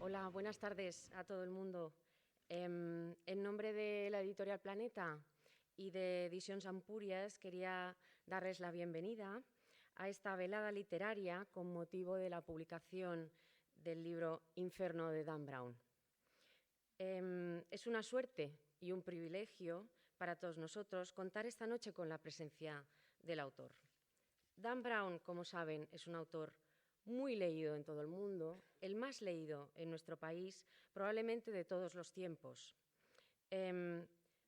Hola, buenas tardes a todo el mundo. En nombre de la editorial Planeta y de Edicions Ampurias quería darles la bienvenida a esta velada literaria con motivo de la publicación del libro Inferno de Dan Brown. Es una suerte y un privilegio para todos nosotros contar esta noche con la presencia del autor. Dan Brown, como saben, es un autor muy leído en todo el mundo, el más leído en nuestro país, probablemente de todos los tiempos.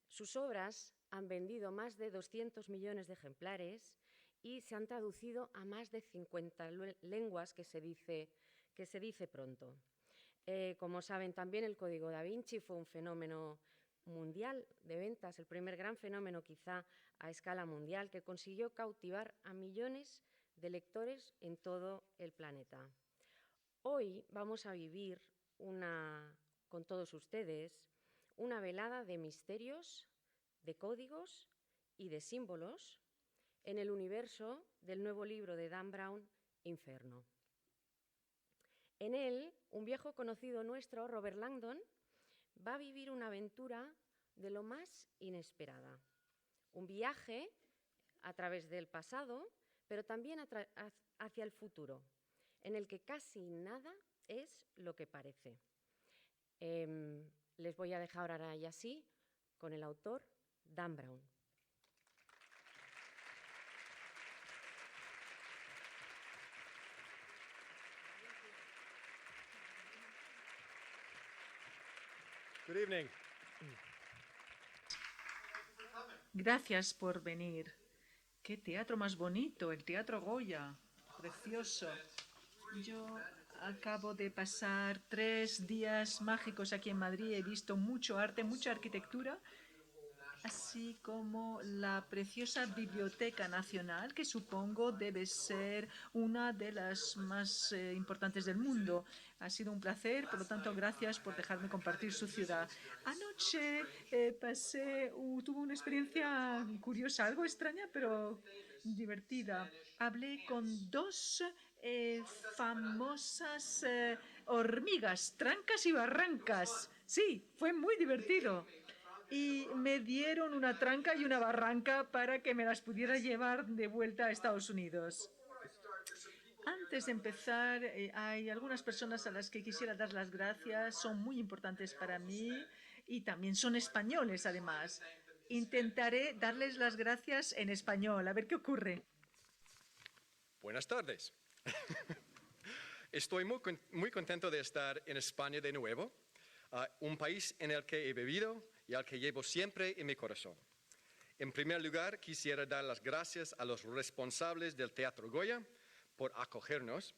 Sus obras han vendido más de 200 millones de ejemplares y se han traducido a más de 50 lenguas, que se dice pronto. Como saben también, el Código da Vinci fue un fenómeno mundial de ventas, el primer gran fenómeno quizá a escala mundial que consiguió cautivar a millones de lectores en todo el planeta. Hoy vamos a vivir con todos ustedes una velada de misterios, de códigos y de símbolos en el universo del nuevo libro de Dan Brown, Inferno. En él, un viejo conocido nuestro, Robert Langdon, va a vivir una aventura de lo más inesperada. Un viaje a través del pasado, pero también hacia el futuro, en el que casi nada es lo que parece. Les voy a dejar ahora y así con el autor Dan Brown. Good evening. Gracias por venir. Qué teatro más bonito, el Teatro Goya. Precioso. Yo acabo de pasar 3 días mágicos aquí en Madrid. He visto mucho arte, mucha arquitectura, así como la preciosa Biblioteca Nacional, que supongo debe ser una de las más importantes del mundo. Ha sido un placer, por lo tanto, gracias por dejarme compartir su ciudad. Anoche tuve una experiencia curiosa, algo extraña, pero divertida. Hablé con 2 famosas hormigas, Trancas y Barrancas. Sí, fue muy divertido. Y me dieron una tranca y una barranca para que me las pudiera llevar de vuelta a Estados Unidos. Antes de empezar, hay algunas personas a las que quisiera dar las gracias, son muy importantes para mí y también son españoles, además. Intentaré darles las gracias en español, a ver qué ocurre. Buenas tardes. Estoy muy contento de estar en España de nuevo, un país en el que he vivido y al que llevo siempre en mi corazón. En primer lugar, quisiera dar las gracias a los responsables del Teatro Goya por acogernos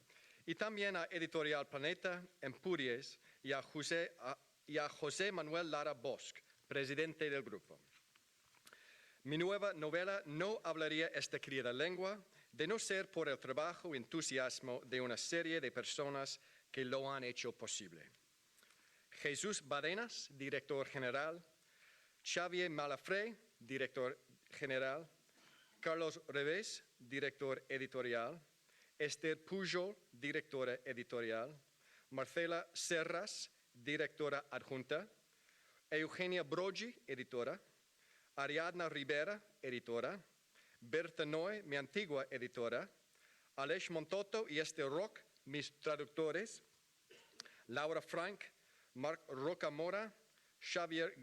y también a Editorial Planeta, Ampurias y a José Manuel Lara Bosch, presidente del grupo. Mi nueva novela no hablaría esta querida lengua de no ser por el trabajo y entusiasmo de una serie de personas que lo han hecho posible. Jesús Badenas, director general, Xavier Malafré, director general, Carlos Revés, director editorial, Esther Pujol, directora editorial, Marcela Serras, directora adjunta, Eugenia Brogi, editora, Ariadna Rivera, editora, Berta Noe, mi antigua editora, Aleix Montoto y Esther Rock, mis traductores, Laura Frank, Marc Rocamora, Xavier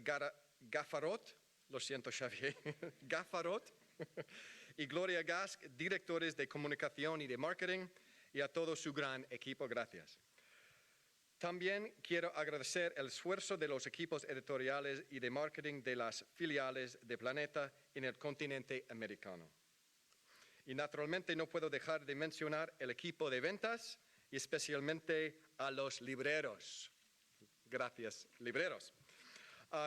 Gaffarot, lo siento Xavier, Gaffarot, y Gloria Gask, directores de comunicación y de marketing, y a todo su gran equipo, gracias. También quiero agradecer el esfuerzo de los equipos editoriales y de marketing de las filiales de Planeta en el continente americano. Y naturalmente no puedo dejar de mencionar el equipo de ventas y especialmente a los libreros. Gracias, libreros.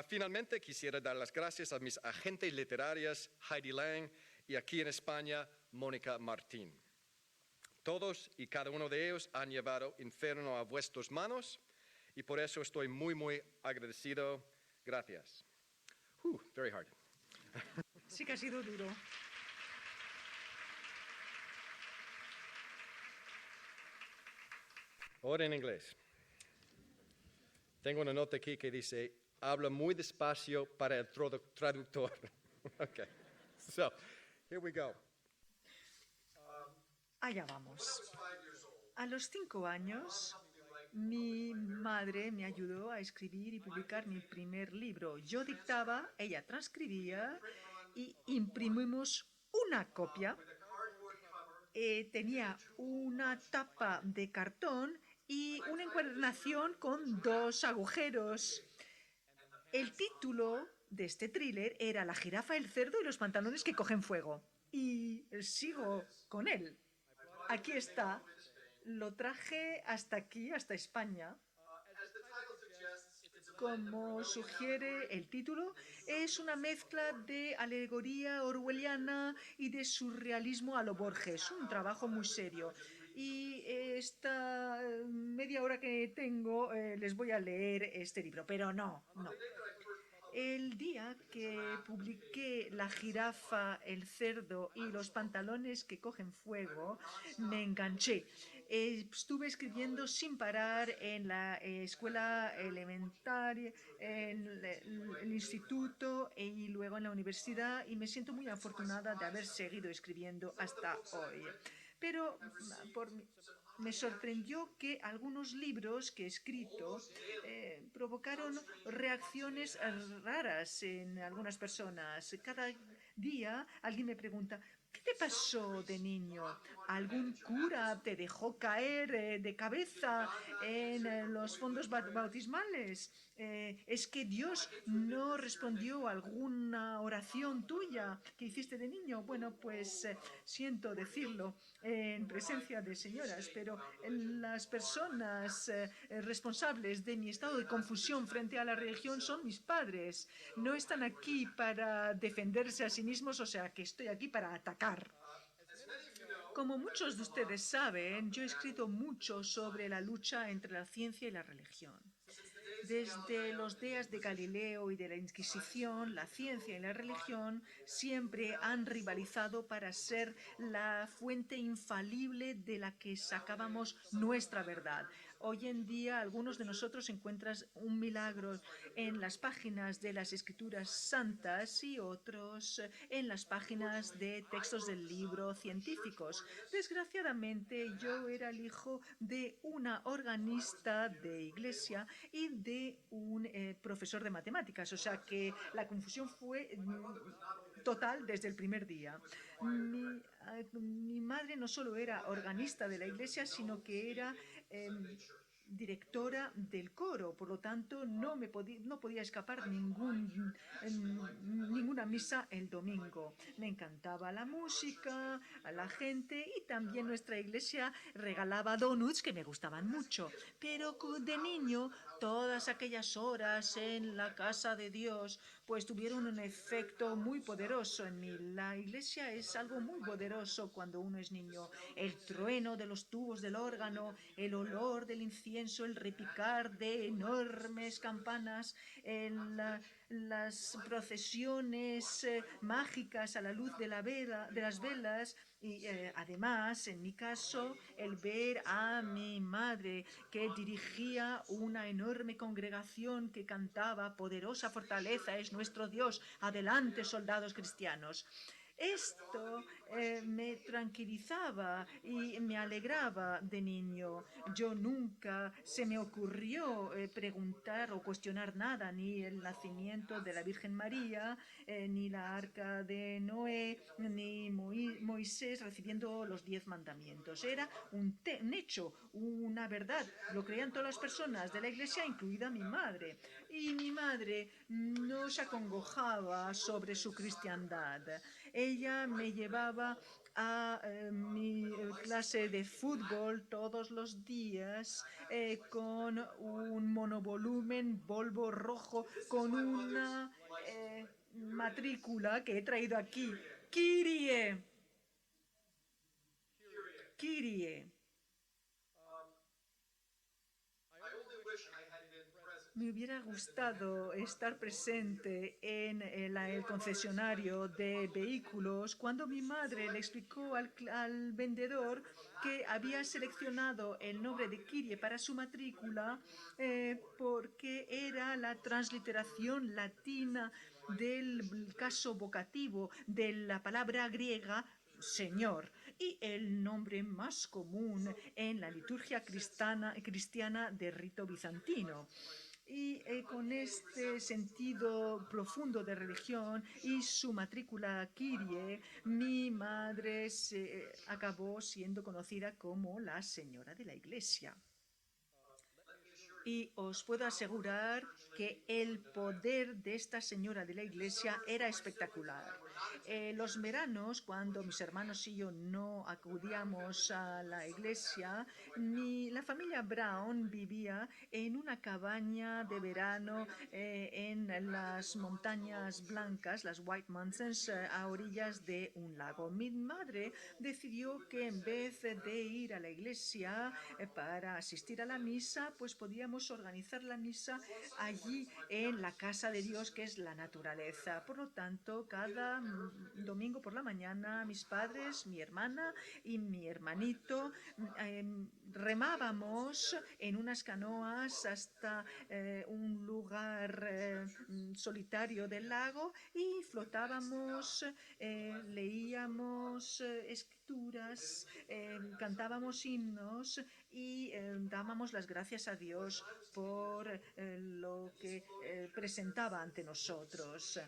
Finalmente, quisiera dar las gracias a mis agentes literarias, Heidi Lang, y aquí en España, Mónica Martín. Todos y cada uno de ellos han llevado Inferno a vuestras manos y por eso estoy muy, muy agradecido. Gracias. Very hard. Sí que ha sido duro. Ahora en inglés. Tengo una nota aquí que dice, habla muy despacio para el traductor. Okay, so here we go. Allá vamos. A los 5 años, mi madre me ayudó a escribir y publicar mi primer libro. Yo dictaba, ella transcribía y imprimimos una copia. Tenía una tapa de cartón y una encuadernación con 2 agujeros. El título de este thriller era La jirafa, el cerdo y los pantalones que cogen fuego. Y sigo con él. Aquí está. Lo traje hasta aquí, hasta España. Como sugiere el título, es una mezcla de alegoría orwelliana y de surrealismo a lo Borges, un trabajo muy serio. Y esta media hora que tengo les voy a leer este libro, pero no. El día que publiqué La jirafa, el cerdo y los pantalones que cogen fuego, me enganché. Estuve escribiendo sin parar en la escuela elementaria, en el instituto y luego en la universidad, y me siento muy afortunada de haber seguido escribiendo hasta hoy. Pero me sorprendió que algunos libros que he escrito provocaron reacciones raras en algunas personas. Cada día alguien me pregunta, ¿qué te pasó de niño? ¿Algún cura te dejó caer de cabeza en los fondos bautismales? ¿Es que Dios no respondió a alguna oración tuya que hiciste de niño? Bueno, pues siento decirlo en presencia de señoras, pero las personas responsables de mi estado de confusión frente a la religión son mis padres. No están aquí para defenderse a sí mismos, o sea que estoy aquí para atacar. Como muchos de ustedes saben, yo he escrito mucho sobre la lucha entre la ciencia y la religión. Desde los días de Galileo y de la Inquisición, la ciencia y la religión siempre han rivalizado para ser la fuente infalible de la que sacábamos nuestra verdad. Hoy en día algunos de nosotros encuentran un milagro en las páginas de las escrituras santas y otros en las páginas de textos del libro científicos. Desgraciadamente yo era el hijo de una organista de iglesia y de un profesor de matemáticas, o sea que la confusión fue total desde el primer día. Mi madre no solo era organista de la iglesia, sino que era directora del coro, por lo tanto no podía escapar ninguna misa el domingo. Me encantaba la música, a la gente, y también nuestra iglesia regalaba donuts que me gustaban mucho, pero de niño todas aquellas horas en la casa de Dios pues tuvieron un efecto muy poderoso en mí. La iglesia es algo muy poderoso cuando uno es niño. El trueno de los tubos del órgano, el olor del incienso, el repicar de enormes campanas, las procesiones mágicas a la luz de las velas, y además, en mi caso, el ver a mi madre que dirigía una enorme congregación que cantaba "Poderosa fortaleza es nuestro Dios, adelante soldados cristianos". Esto me tranquilizaba y me alegraba de niño. Yo nunca se me ocurrió preguntar o cuestionar nada, ni el nacimiento de la Virgen María, ni la arca de Noé, ni Moisés recibiendo los 10 mandamientos. Era un hecho, una verdad. Lo creían todas las personas de la iglesia, incluida mi madre. Y mi madre no se acongojaba sobre su cristiandad. Ella me llevaba a mi clase de fútbol todos los días con un monovolumen Volvo rojo con una matrícula que he traído aquí. Kyrie. Kyrie. Me hubiera gustado estar presente en el concesionario de vehículos cuando mi madre le explicó al vendedor que había seleccionado el nombre de Kyrie para su matrícula porque era la transliteración latina del caso vocativo de la palabra griega Señor, y el nombre más común en la liturgia cristiana de rito bizantino. Y con este sentido profundo de religión y su matrícula Kyrie, mi madre acabó siendo conocida como la Señora de la Iglesia. Y os puedo asegurar que el poder de esta señora de la iglesia era espectacular. Los veranos, cuando mis hermanos y yo no acudíamos a la iglesia, la familia Brown vivía en una cabaña de verano en las montañas blancas, las White Mountains, a orillas de un lago. Mi madre decidió que en vez de ir a la iglesia para asistir a la misa, pues podíamos organizar la misa allí en la casa de Dios, que es la naturaleza. Por lo tanto, cada domingo por la mañana, mis padres, mi hermana y mi hermanito remábamos en unas canoas hasta un lugar solitario del lago y flotábamos, leíamos escrituras, cantábamos himnos y dábamos las gracias a Dios por lo que presentaba ante nosotros.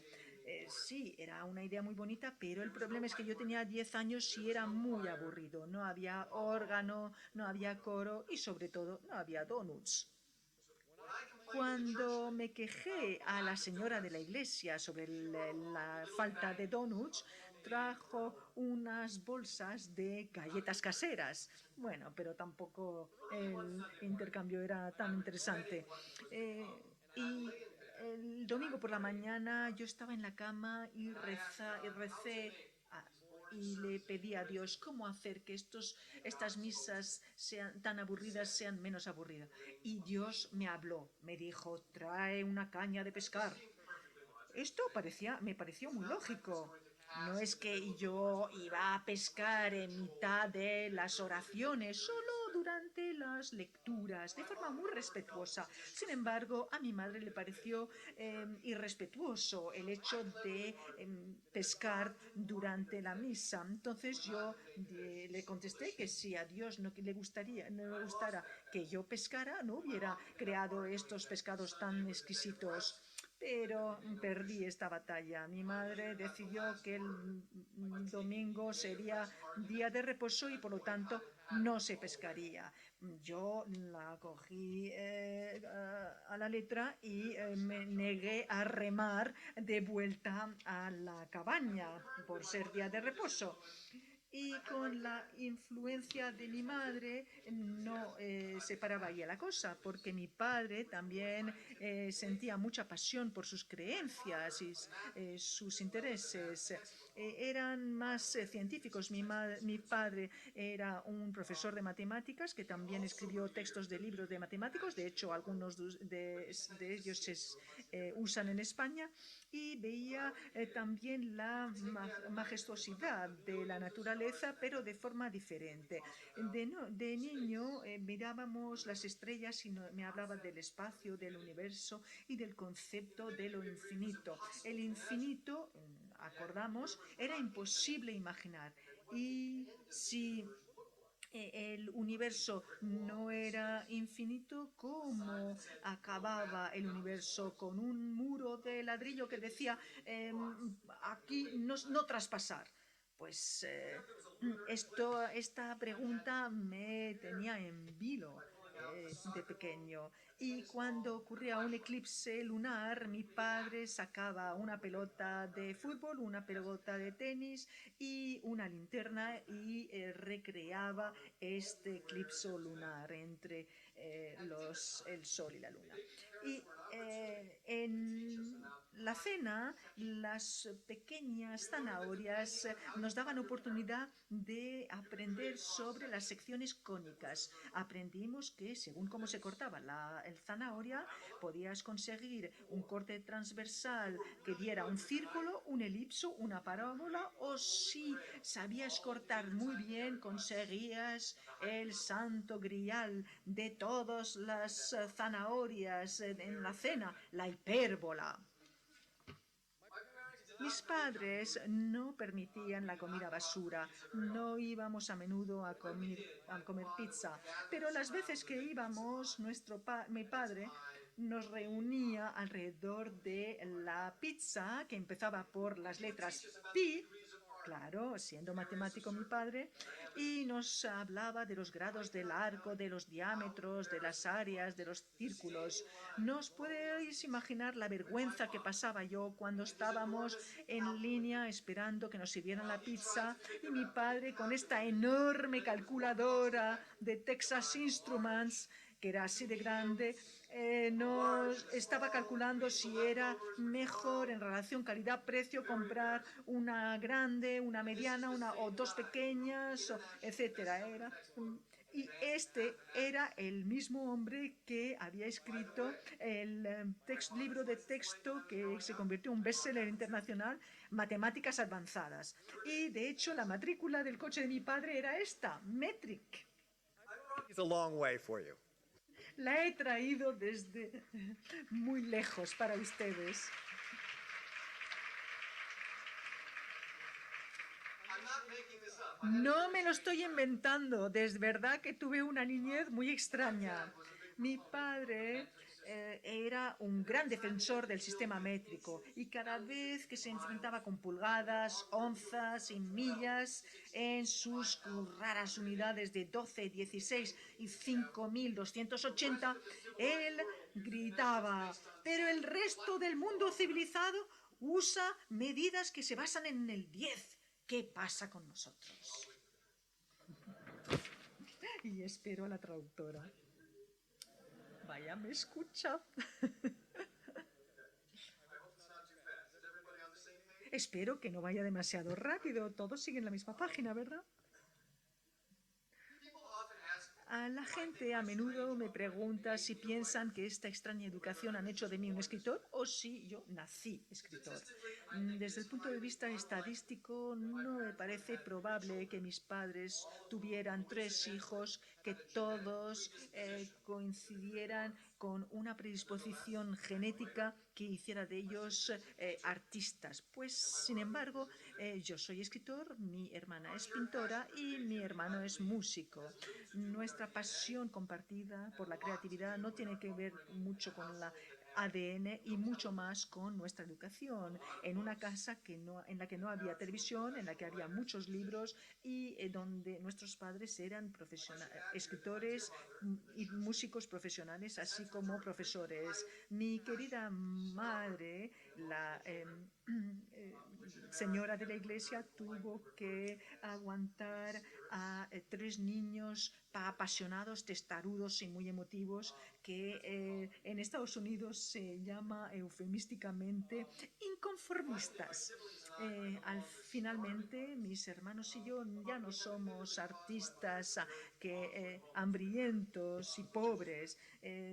Sí, era una idea muy bonita, pero el problema es que yo tenía 10 años y era muy aburrido. No había órgano, no había coro y sobre todo no había donuts. Cuando me quejé a la señora de la iglesia sobre la falta de donuts, trajo unas bolsas de galletas caseras. Bueno, pero tampoco el intercambio era tan interesante. Y el domingo por la mañana yo estaba en la cama y recé y le pedí a Dios cómo hacer que estas misas sean tan aburridas sean menos aburridas. Y Dios me habló, me dijo, trae una caña de pescar. Esto me pareció muy lógico. No es que yo iba a pescar en mitad de las oraciones, solo durante las lecturas, de forma muy respetuosa. Sin embargo, a mi madre le pareció irrespetuoso el hecho de pescar durante la misa. Entonces yo le contesté que si a Dios no le gustara que yo pescara, no hubiera creado estos pescados tan exquisitos. Pero perdí esta batalla. Mi madre decidió que el domingo sería día de reposo y por lo tanto no se pescaría. Yo la cogí a la letra y me negué a remar de vuelta a la cabaña por ser día de reposo. Y con la influencia de mi madre no se paraba ahí la cosa, porque mi padre también sentía mucha pasión por sus creencias y sus intereses. Eran más científicos. Mi padre era un profesor de matemáticas que también escribió textos de libros de matemáticos. De hecho, algunos de ellos se usan en España. Y veía también la majestuosidad de la naturaleza, pero de forma diferente. De niño mirábamos las estrellas y me hablaba del espacio, del universo y del concepto de lo infinito. El infinito, acordamos, era imposible imaginar. Y si el universo no era infinito, ¿cómo acababa el universo? Con un muro de ladrillo que decía aquí no traspasar. Pues esta pregunta me tenía en vilo de pequeño. Y cuando ocurría un eclipse lunar, mi padre sacaba una pelota de fútbol, una pelota de tenis y una linterna y recreaba este eclipse lunar entre el sol y la luna. Y en la cena, las pequeñas zanahorias nos daban oportunidad de aprender sobre las secciones cónicas. Aprendimos que según cómo se cortaba el zanahoria, podías conseguir un corte transversal que diera un círculo, un elipso, una parábola, o si sabías cortar muy bien, conseguías el santo grial de todas las zanahorias en la cena, la hipérbola. Mis padres no permitían la comida basura, no íbamos a menudo a comer pizza, pero las veces que íbamos, mi padre nos reunía alrededor de la pizza, que empezaba por las letras pi, claro, siendo matemático mi padre, y nos hablaba de los grados del arco, de los diámetros, de las áreas, de los círculos. ¿No os podéis imaginar la vergüenza que pasaba yo cuando estábamos en línea esperando que nos sirvieran la pizza y mi padre con esta enorme calculadora de Texas Instruments, que era así de grande, nos estaba calculando si era mejor en relación calidad-precio comprar una grande, una mediana, o dos pequeñas, etcétera. Y este era el mismo hombre que había escrito el libro de texto que se convirtió en un bestseller internacional, Matemáticas Avanzadas. Y de hecho la matrícula del coche de mi padre era esta, Metric. It's a long way for you. La he traído desde muy lejos para ustedes. No me lo estoy inventando, es verdad que tuve una niñez muy extraña. Mi padre era un gran defensor del sistema métrico y cada vez que se enfrentaba con pulgadas, onzas y millas en sus raras unidades de 12, 16 y 5280, él gritaba: pero el resto del mundo civilizado usa medidas que se basan en el 10. ¿Qué pasa con nosotros? Y espero a la traductora. Vaya, me escucha. Espero que no vaya demasiado rápido. Todos siguen la misma página, ¿verdad? A la gente a menudo me pregunta si piensan que esta extraña educación han hecho de mí un escritor o si yo nací escritor. Desde el punto de vista estadístico, no me parece probable que mis padres tuvieran 3 hijos que todos coincidieran con una predisposición genética que hiciera de ellos artistas. Pues, sin embargo, yo soy escritor, mi hermana es pintora y mi hermano es músico. Nuestra pasión compartida por la creatividad no tiene que ver mucho con la ADN y mucho más con nuestra educación, en una casa en la que no había televisión, en la que había muchos libros y donde nuestros padres eran escritores y músicos profesionales, así como profesores. Mi querida madre, la señora de la iglesia, tuvo que aguantar a 3 niños apasionados, testarudos y muy emotivos, que en Estados Unidos se llama eufemísticamente inconformistas. Finalmente, mis hermanos y yo ya no somos artistas hambrientos y pobres.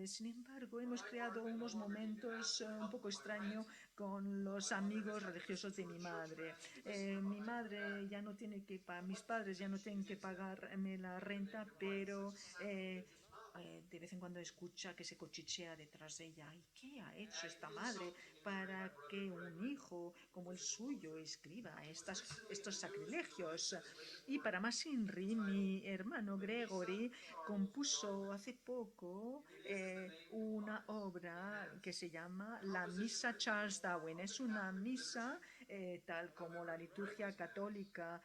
Sin embargo, hemos creado unos momentos un poco extraños con los amigos religiosos de mi madre. Mi madre ya no tiene que mis padres ya no tienen que pagarme la renta, pero de vez en cuando escucha que se cuchichea detrás de ella. ¿Y qué ha hecho esta madre para que un hijo como el suyo escriba estos sacrilegios? Y para más inri, mi hermano Gregory compuso hace poco una obra que se llama La Misa Charles Darwin. Es una misa tal como la liturgia católica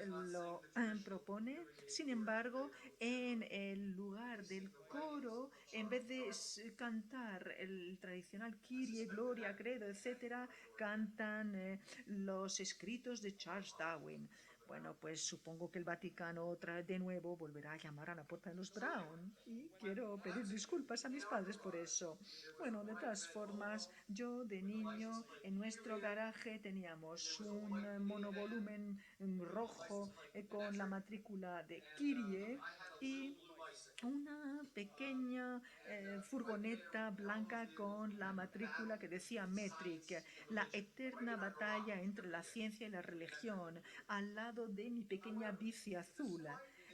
lo propone. Sin embargo, en el lugar del coro, en vez de cantar el tradicional Kyrie, Gloria, Credo, etcétera, cantan los escritos de Charles Darwin. Bueno, pues supongo que el Vaticano otra vez de nuevo volverá a llamar a la puerta de los Brown y quiero pedir disculpas a mis padres por eso. Bueno, de todas formas, yo de niño en nuestro garaje teníamos un monovolumen rojo con la matrícula de Kyrie y una pequeña furgoneta blanca con la matrícula que decía Metric, la eterna batalla entre la ciencia y la religión, al lado de mi pequeña bici azul.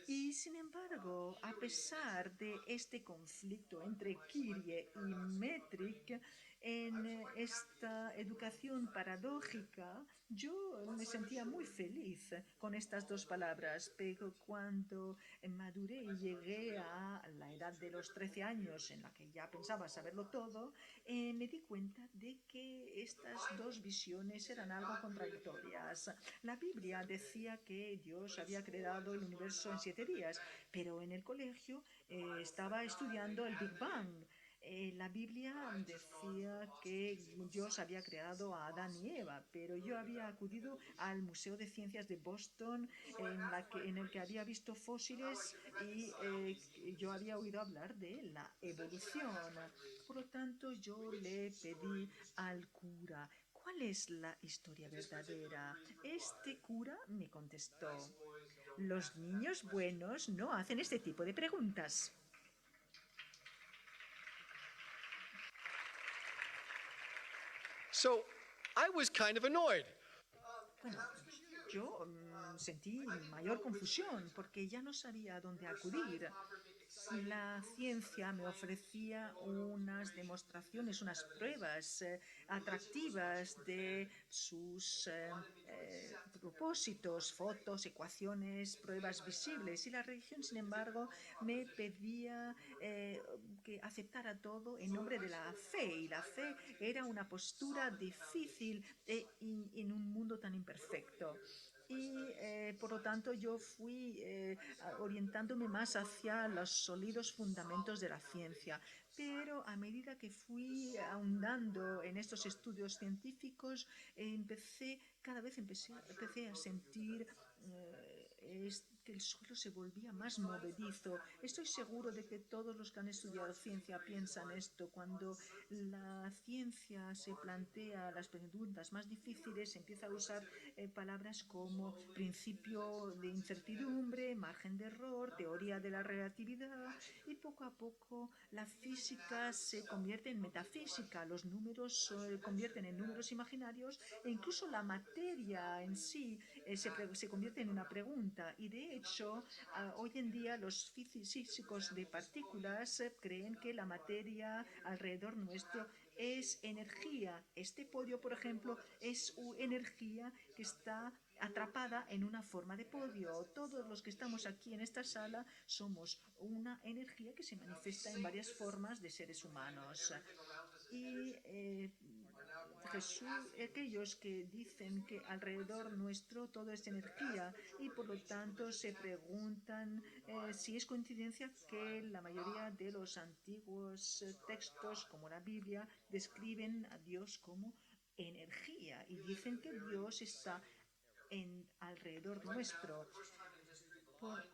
Y sin embargo, a pesar de este conflicto entre Kyrie y Metric, en esta educación paradójica, yo me sentía muy feliz con estas dos palabras, pero cuando maduré y llegué a la edad de los 13 años, en la que ya pensaba saberlo todo, me di cuenta de que estas dos visiones eran algo contradictorias. La Biblia decía que Dios había creado el universo en 7 días, pero en el colegio estaba estudiando el Big Bang. La Biblia decía que Dios había creado a Adán y Eva, pero yo había acudido al Museo de Ciencias de Boston en el que había visto fósiles y yo había oído hablar de la evolución. Por lo tanto, yo le pedí al cura, ¿cuál es la historia verdadera? Este cura me contestó, los niños buenos no hacen este tipo de preguntas. So I was kind of annoyed. Bueno, yo sentí mayor confusión porque ya no sabía a dónde acudir. La ciencia me ofrecía unas demostraciones, unas pruebas atractivas de sus propósitos, fotos, ecuaciones, pruebas visibles. Y la religión, sin embargo, me pedía que aceptara todo en nombre de la fe. Y la fe era una postura difícil en un mundo tan imperfecto. Y por lo tanto yo fui orientándome más hacia los sólidos fundamentos de la ciencia. Pero a medida que fui ahondando en estos estudios científicos, empecé a sentir que el suelo se volvía más movedizo. Estoy seguro de que todos los que han estudiado ciencia piensan esto. Cuando la ciencia se plantea las preguntas más difíciles, empieza a usar palabras como principio de incertidumbre, margen de error, teoría de la relatividad, y poco a poco la física se convierte en metafísica, los números se convierten en números imaginarios e incluso la materia en sí se convierte en una pregunta. Y de hecho, hoy en día los físicos de partículas creen que la materia alrededor nuestro es energía. Este podio, por ejemplo, es energía que está atrapada en una forma de podio. Todos los que estamos aquí en esta sala somos una energía que se manifiesta en varias formas de seres humanos. Y Jesús, aquellos que dicen que alrededor nuestro todo es energía y por lo tanto se preguntan si es coincidencia que la mayoría de los antiguos textos como la Biblia describen a Dios como energía y dicen que Dios está alrededor nuestro.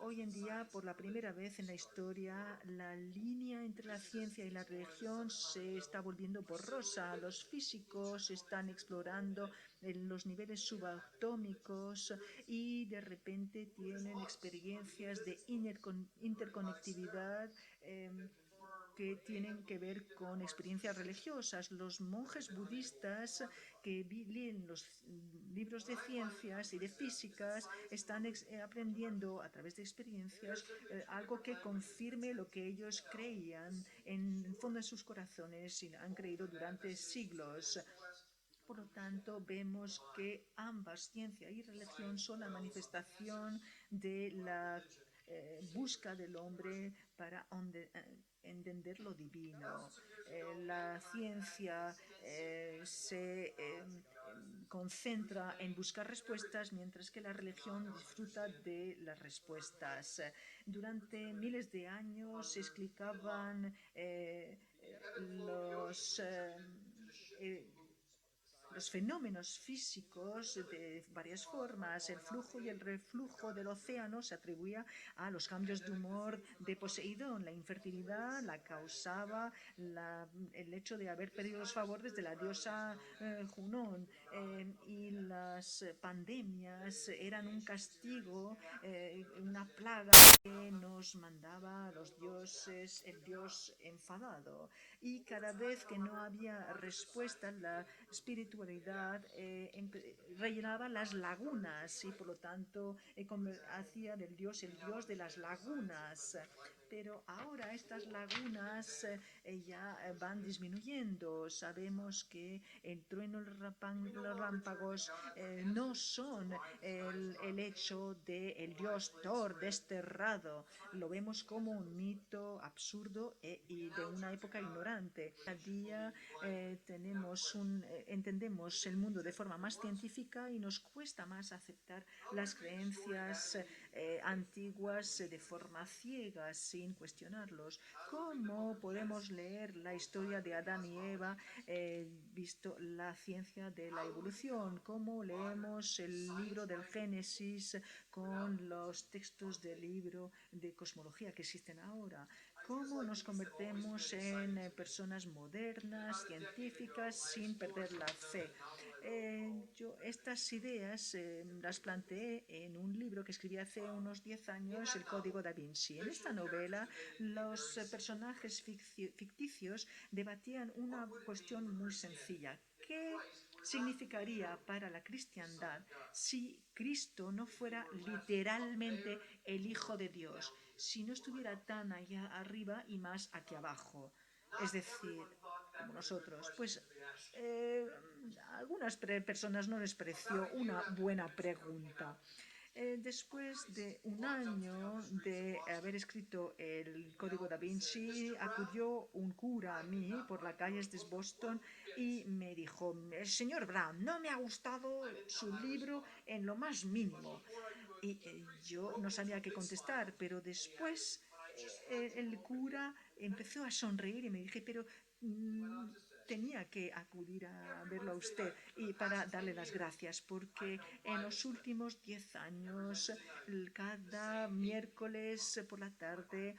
Hoy en día, por la primera vez en la historia, la línea entre la ciencia y la religión se está volviendo borrosa. Los físicos están explorando los niveles subatómicos y de repente tienen experiencias de interconectividad que tienen que ver con experiencias religiosas. Los monjes budistas que leen los libros de ciencias y de físicas están aprendiendo a través de experiencias algo que confirme lo que ellos creían en el fondo de sus corazones y han creído durante siglos. Por lo tanto, vemos que ambas, ciencia y religión, son la manifestación de la busca del hombre para entender lo divino. La ciencia se concentra en buscar respuestas, mientras que la religión disfruta de las respuestas. Durante miles de años se explicaban los los fenómenos físicos de varias formas. El flujo y el reflujo del océano se atribuía a los cambios de humor de Poseidón. La infertilidad la causaba el hecho de haber pedido los favores de la diosa Junón, y las pandemias eran un castigo, una plaga que nos mandaba a los dioses, el dios enfadado. Y cada vez que no había respuesta, la espiritualidad rellenaba las lagunas y por lo tanto hacía del dios el dios de las lagunas. Pero ahora estas lagunas ya van disminuyendo. Sabemos que el trueno y los relámpagos no son el hecho del dios Thor desterrado. Lo vemos como un mito absurdo y de una época ignorante. Cada día entendemos el mundo de forma más científica y nos cuesta más aceptar las creencias antiguas de forma ciega, sin cuestionarlos. ¿Cómo podemos leer la historia de Adán y Eva visto la ciencia de la evolución? ¿Cómo leemos el libro del Génesis con los textos del libro de cosmología que existen ahora? ¿Cómo nos convertimos en personas modernas, científicas, sin perder la fe? Yo estas ideas las planteé en un libro que escribí hace unos 10 años, El Código da Vinci. En esta novela, los personajes ficticios debatían una cuestión muy sencilla. ¿Qué significaría para la cristiandad si Cristo no fuera literalmente el Hijo de Dios, si no estuviera tan allá arriba y más aquí abajo? Es decir, como nosotros. Pues a algunas personas no les pareció una buena pregunta. Después de un año de haber escrito el Código da Vinci, acudió un cura a mí por las calles de Boston y me dijo: señor Brown, no me ha gustado su libro en lo más mínimo. Y yo no sabía qué contestar, pero después el cura empezó a sonreír y me dije: pero tenía que acudir a verlo a usted y para darle las gracias, porque en los últimos 10 años, cada miércoles por la tarde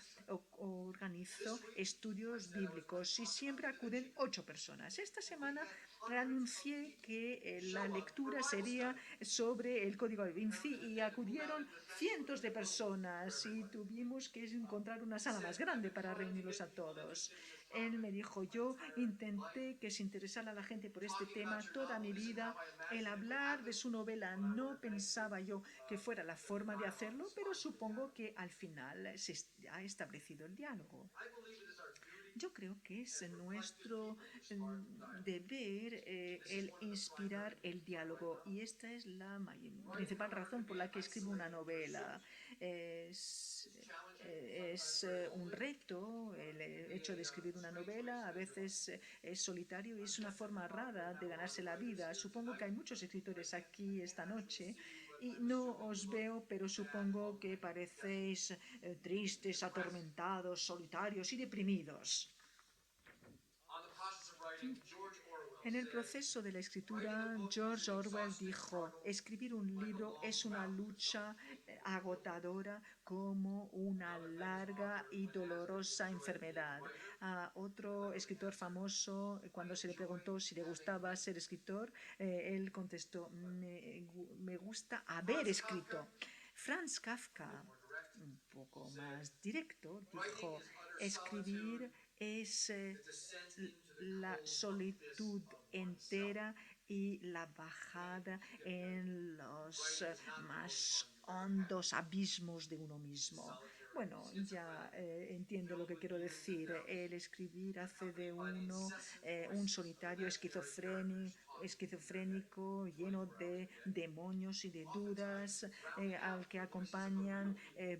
organizo estudios bíblicos y siempre acuden 8 personas. Esta semana anuncié que la lectura sería sobre el Código da Vinci y acudieron cientos de personas y tuvimos que encontrar una sala más grande para reunirlos a todos. Él me dijo: yo intenté que se interesara la gente por este tema toda mi vida. El hablar de su novela no pensaba yo que fuera la forma de hacerlo, pero supongo que al final se ha establecido el diálogo. Yo creo que es nuestro deber el inspirar el diálogo, y esta es la principal razón por la que escribo una novela. Es un reto el hecho de escribir una novela. A veces es solitario y es una forma rara de ganarse la vida. Supongo que hay muchos escritores aquí esta noche y no os veo, pero supongo que parecéis tristes, atormentados, solitarios y deprimidos. En el proceso de la escritura, George Orwell dijo: escribir un libro es una lucha agotadora como una larga y dolorosa enfermedad. A otro escritor famoso, cuando se le preguntó si le gustaba ser escritor, él contestó: me gusta haber escrito. Franz Kafka, un poco más directo, dijo: escribir es la solitud entera y la bajada en los más hondos abismos de uno mismo. Bueno, ya entiendo lo que quiero decir. El escribir hace de uno un solitario esquizofrénico, lleno de demonios y de dudas, al que acompañan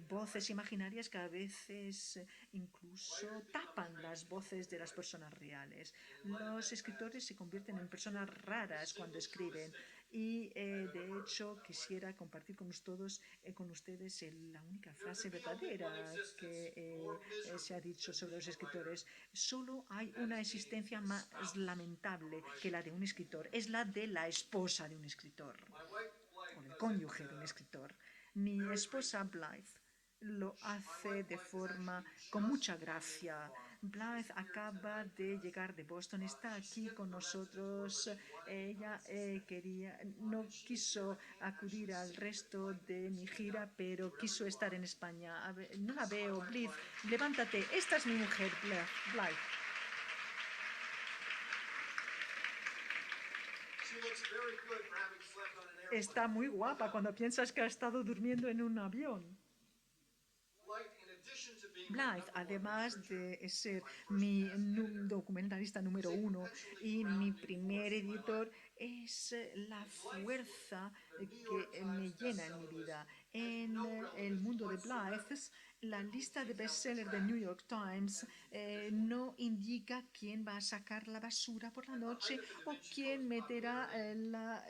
voces imaginarias que a veces incluso tapan las voces de las personas reales. Los escritores se convierten en personas raras cuando escriben, y de hecho quisiera compartir con ustedes la única frase verdadera que se ha dicho sobre los escritores. Solo hay una existencia más lamentable que la de un escritor, es la de la esposa de un escritor o del cónyuge de un escritor. Mi esposa Blythe lo hace con mucha gracia. Blythe acaba de llegar de Boston, está aquí con nosotros. Ella no quiso acudir al resto de mi gira, pero quiso estar en España. No la veo, Blythe, levántate. Esta es mi mujer, Blythe. Está muy guapa cuando piensas que ha estado durmiendo en un avión. Blythe, además de ser mi documentalista número 1 y mi primer editor, es la fuerza que me llena en mi vida. En el mundo de Blythe, la lista de bestsellers del New York Times no indica quién va a sacar la basura por la noche o quién meterá la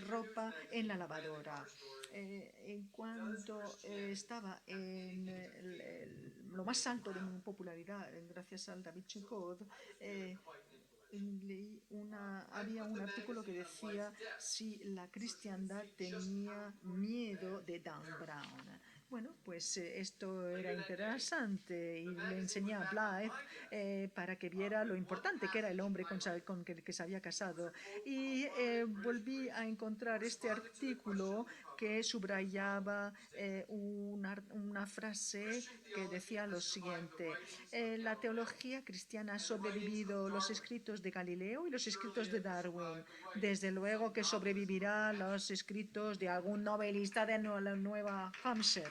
ropa en la lavadora. En cuanto estaba en lo más alto de mi popularidad, gracias al Da Vinci Code, había un artículo que decía si la cristiandad tenía miedo de Dan Brown. Bueno, pues esto era interesante y le enseñé a Blythe para que viera lo importante que era el hombre con el que se había casado. Y volví a encontrar este artículo que subrayaba una frase que decía lo siguiente: la teología cristiana ha sobrevivido los escritos de Galileo y los escritos de Darwin. Desde luego que sobrevivirá los escritos de algún novelista de la Nueva Hampshire.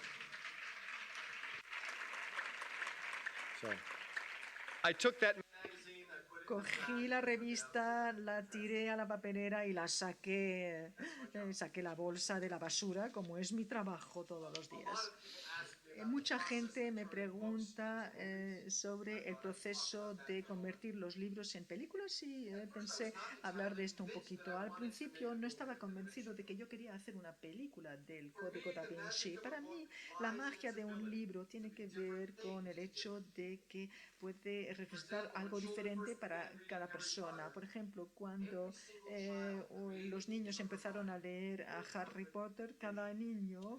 Cogí la revista, la tiré a la papelera y la saqué la bolsa de la basura, como es mi trabajo todos los días. Mucha gente me pregunta sobre el proceso de convertir los libros en películas y pensé hablar de esto un poquito. Al principio no estaba convencido de que yo quería hacer una película del Código Da Vinci. Para mí, la magia de un libro tiene que ver con el hecho de que puede representar algo diferente para cada persona. Por ejemplo, cuando los niños empezaron a leer a Harry Potter, cada niño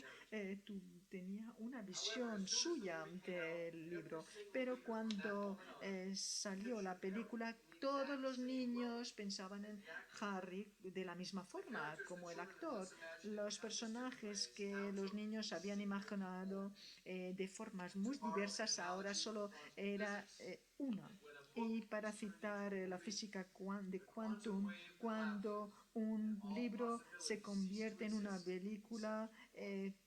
tenía una visión suya del libro, pero cuando salió la película, todos los niños pensaban en Harry de la misma forma como el actor. Los personajes que los niños habían imaginado de formas muy diversas ahora solo era una. Y para citar la física de quantum, cuando un libro se convierte en una película,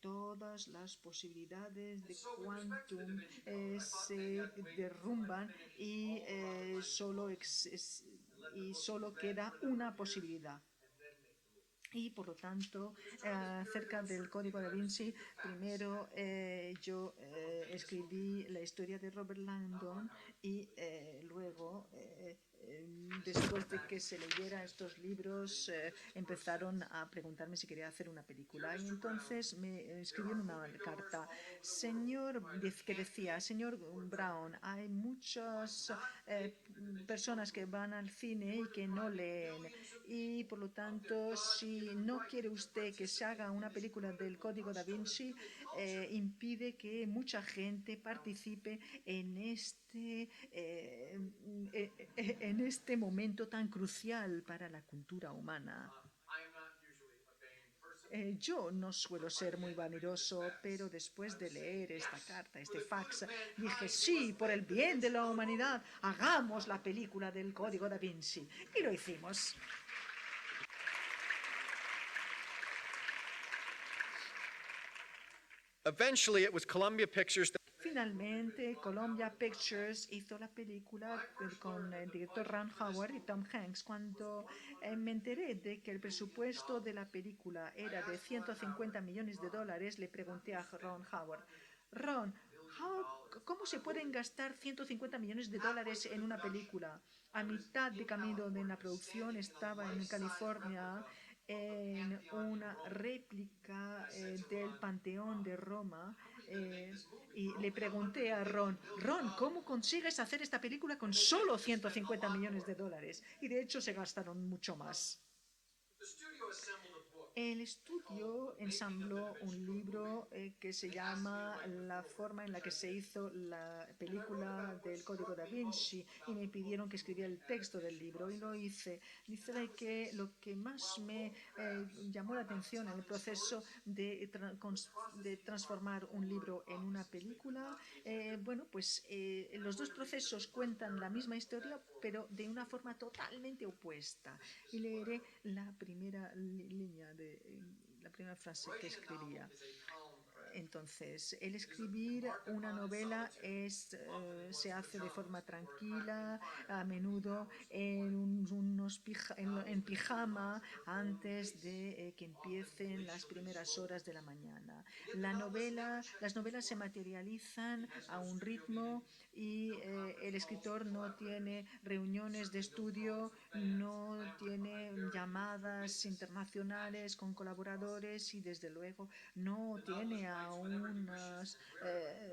todas las posibilidades de quantum se derrumban y solo queda una posibilidad. Y por lo tanto, acerca del Código Da Vinci, primero yo escribí la historia de Robert Langdon y luego, después de que se leyera estos libros, empezaron a preguntarme si quería hacer una película. Y entonces me escribieron una carta que decía: señor Brown, hay muchas personas que van al cine y que no leen. Y por lo tanto, si no quiere usted que se haga una película del Código Da Vinci, impide que mucha gente participe en este momento tan crucial para la cultura humana. Yo no suelo ser muy vanidoso, pero después de leer esta carta, este fax, dije: sí, por el bien de la humanidad, hagamos la película del Código Da Vinci. Y lo hicimos. Eventually, it was Columbia Pictures that Finalmente, Columbia Pictures hizo la película con el director Ron Howard y Tom Hanks. Cuando me enteré de que el presupuesto de la película era de $150 millones, le pregunté a Ron Howard: Ron, ¿cómo se pueden gastar $150 millones en una película? A mitad de camino de la producción estaba en California en una réplica del Panteón de Roma. Y le pregunté a Ron, ¿cómo consigues hacer esta película con solo 150 millones de dólares? Y de hecho se gastaron mucho más. El estudio ensambló un libro que se llama La forma en la que se hizo la película del Código da Vinci y me pidieron que escribiera el texto del libro y lo hice. Dice que lo que más me llamó la atención en el proceso de transformar un libro en una película, los dos procesos cuentan la misma historia pero de una forma totalmente opuesta. Y leeré la primera línea de la primera frase que escribía. Entonces, el escribir una novela se hace de forma tranquila, a menudo en pijama, antes de que empiecen las primeras horas de la mañana. Las novelas se materializan a un ritmo y el escritor no tiene reuniones de estudio, no tiene llamadas internacionales con colaboradores y desde luego no tiene a unas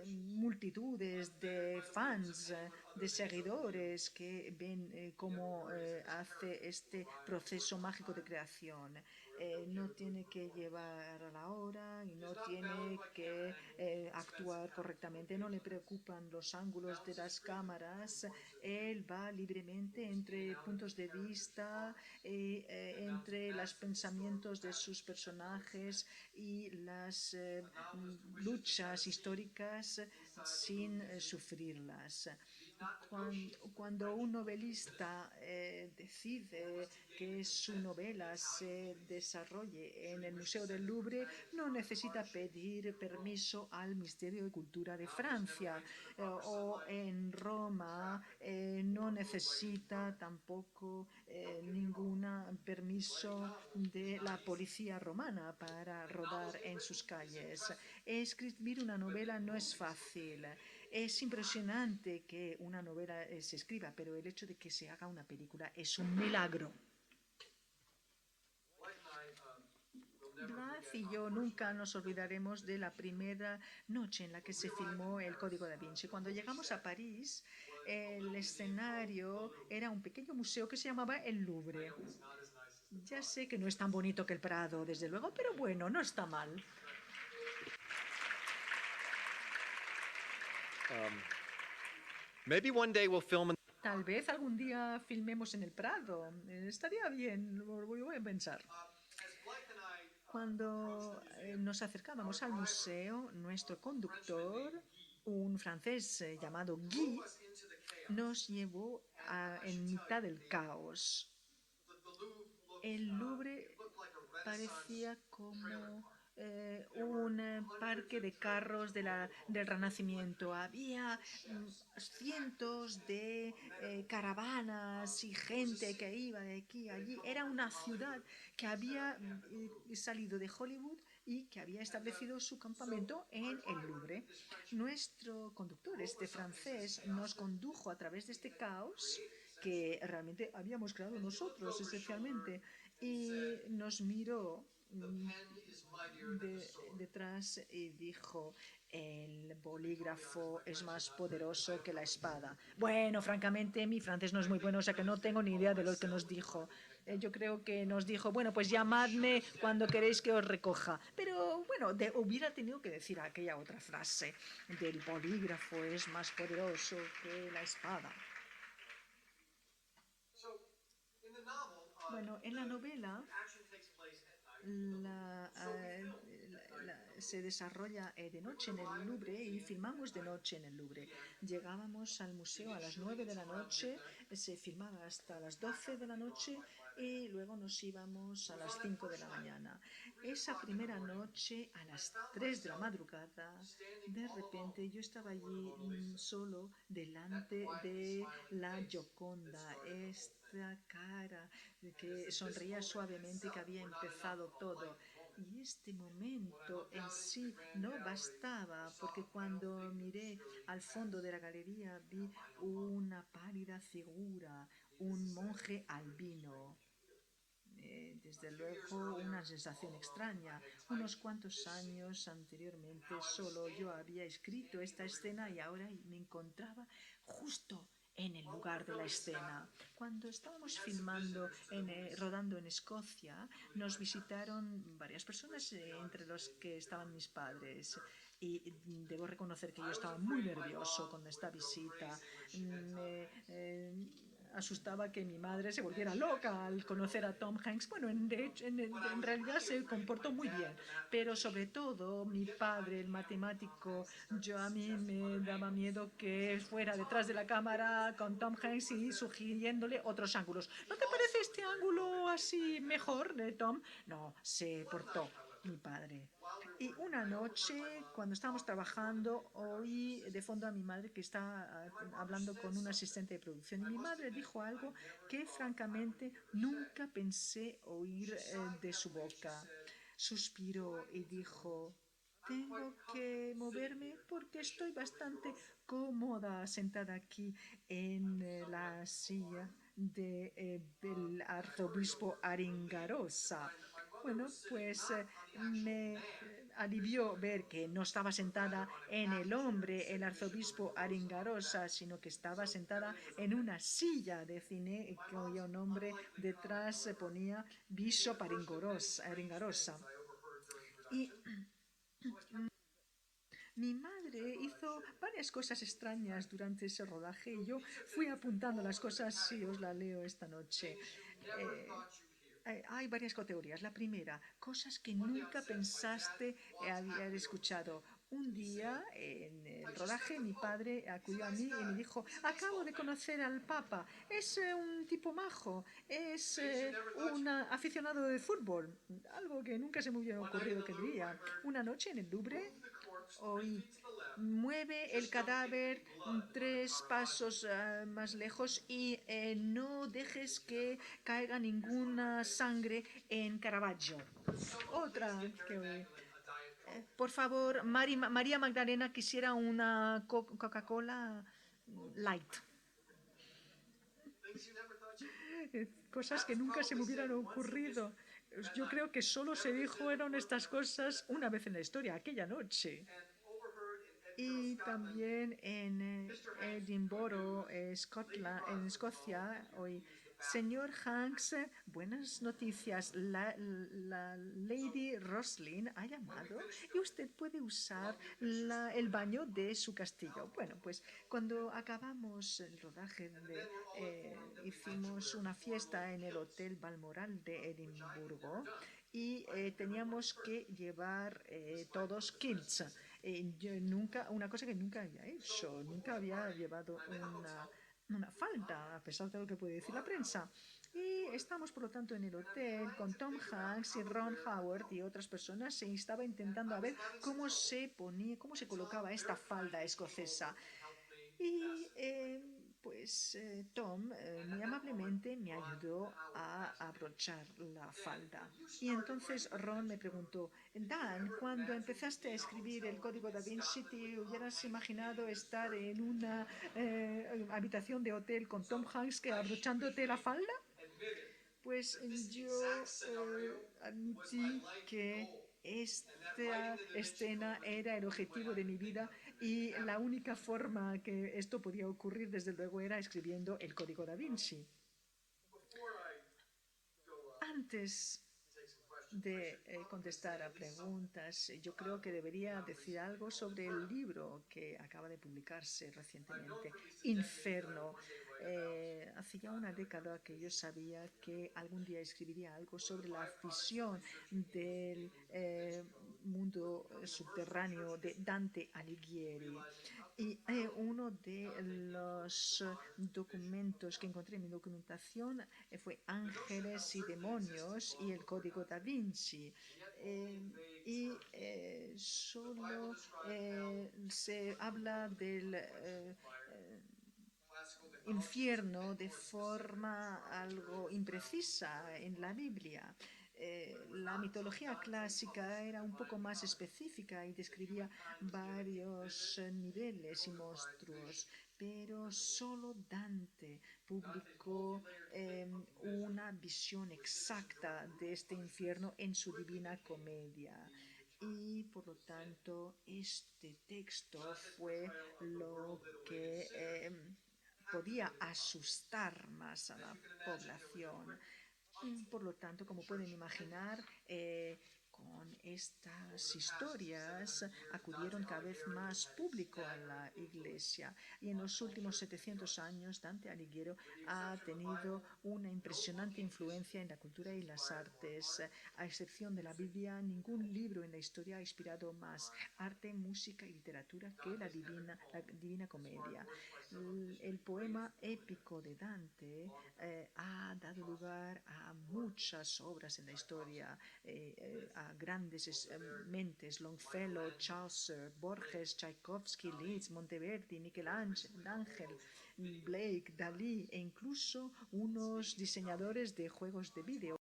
multitudes de fans, de seguidores que ven cómo hace este proceso mágico de creación. No tiene que llevar a la hora y no tiene que actuar correctamente, no le preocupan los ángulos de las cámaras, él va libremente entre puntos de vista, entre los pensamientos de sus personajes y las luchas históricas sin sufrirlas. Cuando un novelista decide que su novela se desarrolle en el Museo del Louvre, no necesita pedir permiso al Ministerio de Cultura de Francia, o en Roma no necesita tampoco ningún permiso de la policía romana para rodar en sus calles. Escribir una novela no es fácil. Es impresionante que una novela se escriba, pero el hecho de que se haga una película es un milagro. Blas y yo nunca nos olvidaremos de la primera noche en la que se filmó El Código da Vinci. Cuando llegamos a París, el escenario era un pequeño museo que se llamaba el Louvre. Ya sé que no es tan bonito que el Prado, desde luego, pero bueno, no está mal. Maybe one day we'll film in. Tal vez algún día filmemos en el Prado. Estaría bien, lo voy a pensar. Cuando nos acercábamos al museo, nuestro conductor, un francés llamado Guy, nos llevó en mitad del caos. El Louvre parecía como un parque de carros del Renacimiento. Había cientos de caravanas y gente que iba de aquí a allí. Era una ciudad que había salido de Hollywood y que había establecido su campamento en el Louvre. Nuestro conductor, este francés, nos condujo a través de este caos que realmente habíamos creado nosotros, esencialmente, y nos miró detrás y dijo: el bolígrafo es más poderoso que la espada. Bueno, francamente, mi francés no es muy bueno, o sea que no tengo ni idea de lo que nos dijo. Yo creo que nos dijo: bueno, pues llamadme cuando queréis que os recoja. Pero bueno, hubiera tenido que decir aquella otra frase del bolígrafo es más poderoso que la espada. Bueno, en la novela se desarrolla de noche en el Louvre y filmamos de noche en el Louvre. Llegábamos al museo a las 9 de la noche, se filmaba hasta las 12 de la noche y luego nos íbamos a las 5 de la mañana. Esa primera noche, a las 3 de la madrugada, de repente yo estaba allí solo delante de la Gioconda, esta cara que sonreía suavemente, que había empezado todo. Y este momento en sí no bastaba, porque cuando miré al fondo de la galería vi una pálida figura, un monje albino. desde luego una sensación extraña. Unos cuantos años anteriormente solo yo había escrito esta escena y ahora me encontraba justo en el lugar de la escena. Cuando estábamos filmando, rodando en Escocia, nos visitaron varias personas, entre los que estaban mis padres. Y debo reconocer que yo estaba muy nervioso con esta visita. Me asustaba que mi madre se volviera loca al conocer a Tom Hanks. Bueno, en realidad se comportó muy bien, pero sobre todo mi padre, el matemático, a mí me daba miedo que fuera detrás de la cámara con Tom Hanks y sugiriéndole otros ángulos. ¿No te parece este ángulo así mejor de Tom? No, se portó mi padre. Y una noche, cuando estábamos trabajando, oí de fondo a mi madre que está hablando con un asistente de producción. Y mi madre dijo algo que francamente nunca pensé oír de su boca. Suspiró y dijo: tengo que moverme porque estoy bastante cómoda sentada aquí en la silla del arzobispo Aringarosa. Bueno, pues me alivió ver que no estaba sentada en el hombre, el arzobispo Aringarosa, sino que estaba sentada en una silla de cine cuyo nombre detrás se ponía Bishop Aringarosa. Y mi madre hizo varias cosas extrañas durante ese rodaje y yo fui apuntando las cosas y os la leo esta noche. Hay varias categorías. La primera, cosas que nunca pensaste haber escuchado. Un día en el rodaje mi padre acudió a mí y me dijo: acabo de conocer al Papa, es un tipo majo, es un aficionado de fútbol, algo que nunca se me hubiera ocurrido que diría. Una noche en el Louvre oí: mueve el cadáver 3 pasos más lejos y no dejes que caiga ninguna sangre en Caravaggio. Otra que oí: por favor, María Magdalena quisiera una Coca-Cola light. Cosas que nunca se me hubieran ocurrido. Yo creo que solo se dijeron estas cosas una vez en la historia, aquella noche. Y también en Edinburgh, en Escocia, hoy: señor Hanks, buenas noticias. La Lady Roslin ha llamado y usted puede usar el baño de su castillo. Bueno, pues cuando acabamos el rodaje, hicimos una fiesta en el Hotel Balmoral de Edimburgo y teníamos que llevar todos kilts. Una cosa que nunca había hecho, nunca había llevado una falda, a pesar de lo que puede decir la prensa. Y estamos, por lo tanto, en el hotel con Tom Hanks y Ron Howard y otras personas. Se estaba intentando a ver cómo se colocaba esta falda escocesa. Y pues Tom muy amablemente me ayudó a abrochar la falda. Y entonces Ron me preguntó: Dan, cuando empezaste a escribir el Código Da Vinci, ¿te hubieras imaginado estar en una habitación de hotel con Tom Hanks abrochándote la falda? Pues yo admití que esta escena era el objetivo de mi vida y la única forma que esto podía ocurrir, desde luego, era escribiendo el Código Da Vinci. Antes de contestar a preguntas, yo creo que debería decir algo sobre el libro que acaba de publicarse recientemente, Inferno. Hace ya una década que yo sabía que algún día escribiría algo sobre la afición del mundo subterráneo de Dante Alighieri. Y uno de los documentos que encontré en mi documentación fue Ángeles y Demonios y el Código Da Vinci. Solo se habla del infierno de forma algo imprecisa en la Biblia. La mitología clásica era un poco más específica y describía varios niveles y monstruos, pero solo Dante publicó una visión exacta de este infierno en su Divina Comedia. Y por lo tanto, este texto fue lo que podía asustar más a la población. Por lo tanto, como pueden imaginar, con estas historias acudieron cada vez más público a la iglesia. Y en los últimos 700 años, Dante Alighiero ha tenido una impresionante influencia en la cultura y las artes. A excepción de la Biblia, ningún libro en la historia ha inspirado más arte, música y literatura que la Divina Comedia. El poema épico de Dante ha dado lugar a muchas obras en la historia, a grandes mentes: Longfellow, Chaucer, Borges, Tchaikovsky, Liszt, Monteverdi, Michelangelo, Blake, Dalí e incluso unos diseñadores de juegos de vídeo.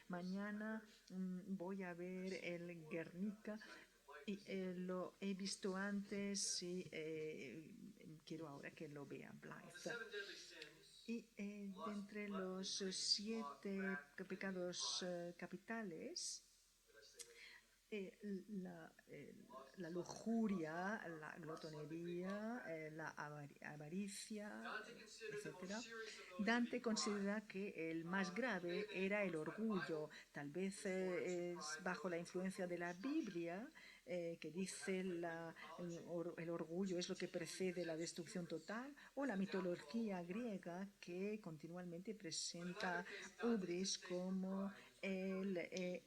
Mañana voy a ver el Guernica y lo he visto antes y quiero ahora que lo vea Blythe. Y de entre los 7 pecados capitales, la lujuria, la glotonería, la avaricia, etc. Dante considera que el más grave era el orgullo, tal vez bajo la influencia de la Biblia, que dice el orgullo es lo que precede la destrucción total, o la mitología griega, que continuamente presenta Ubris como el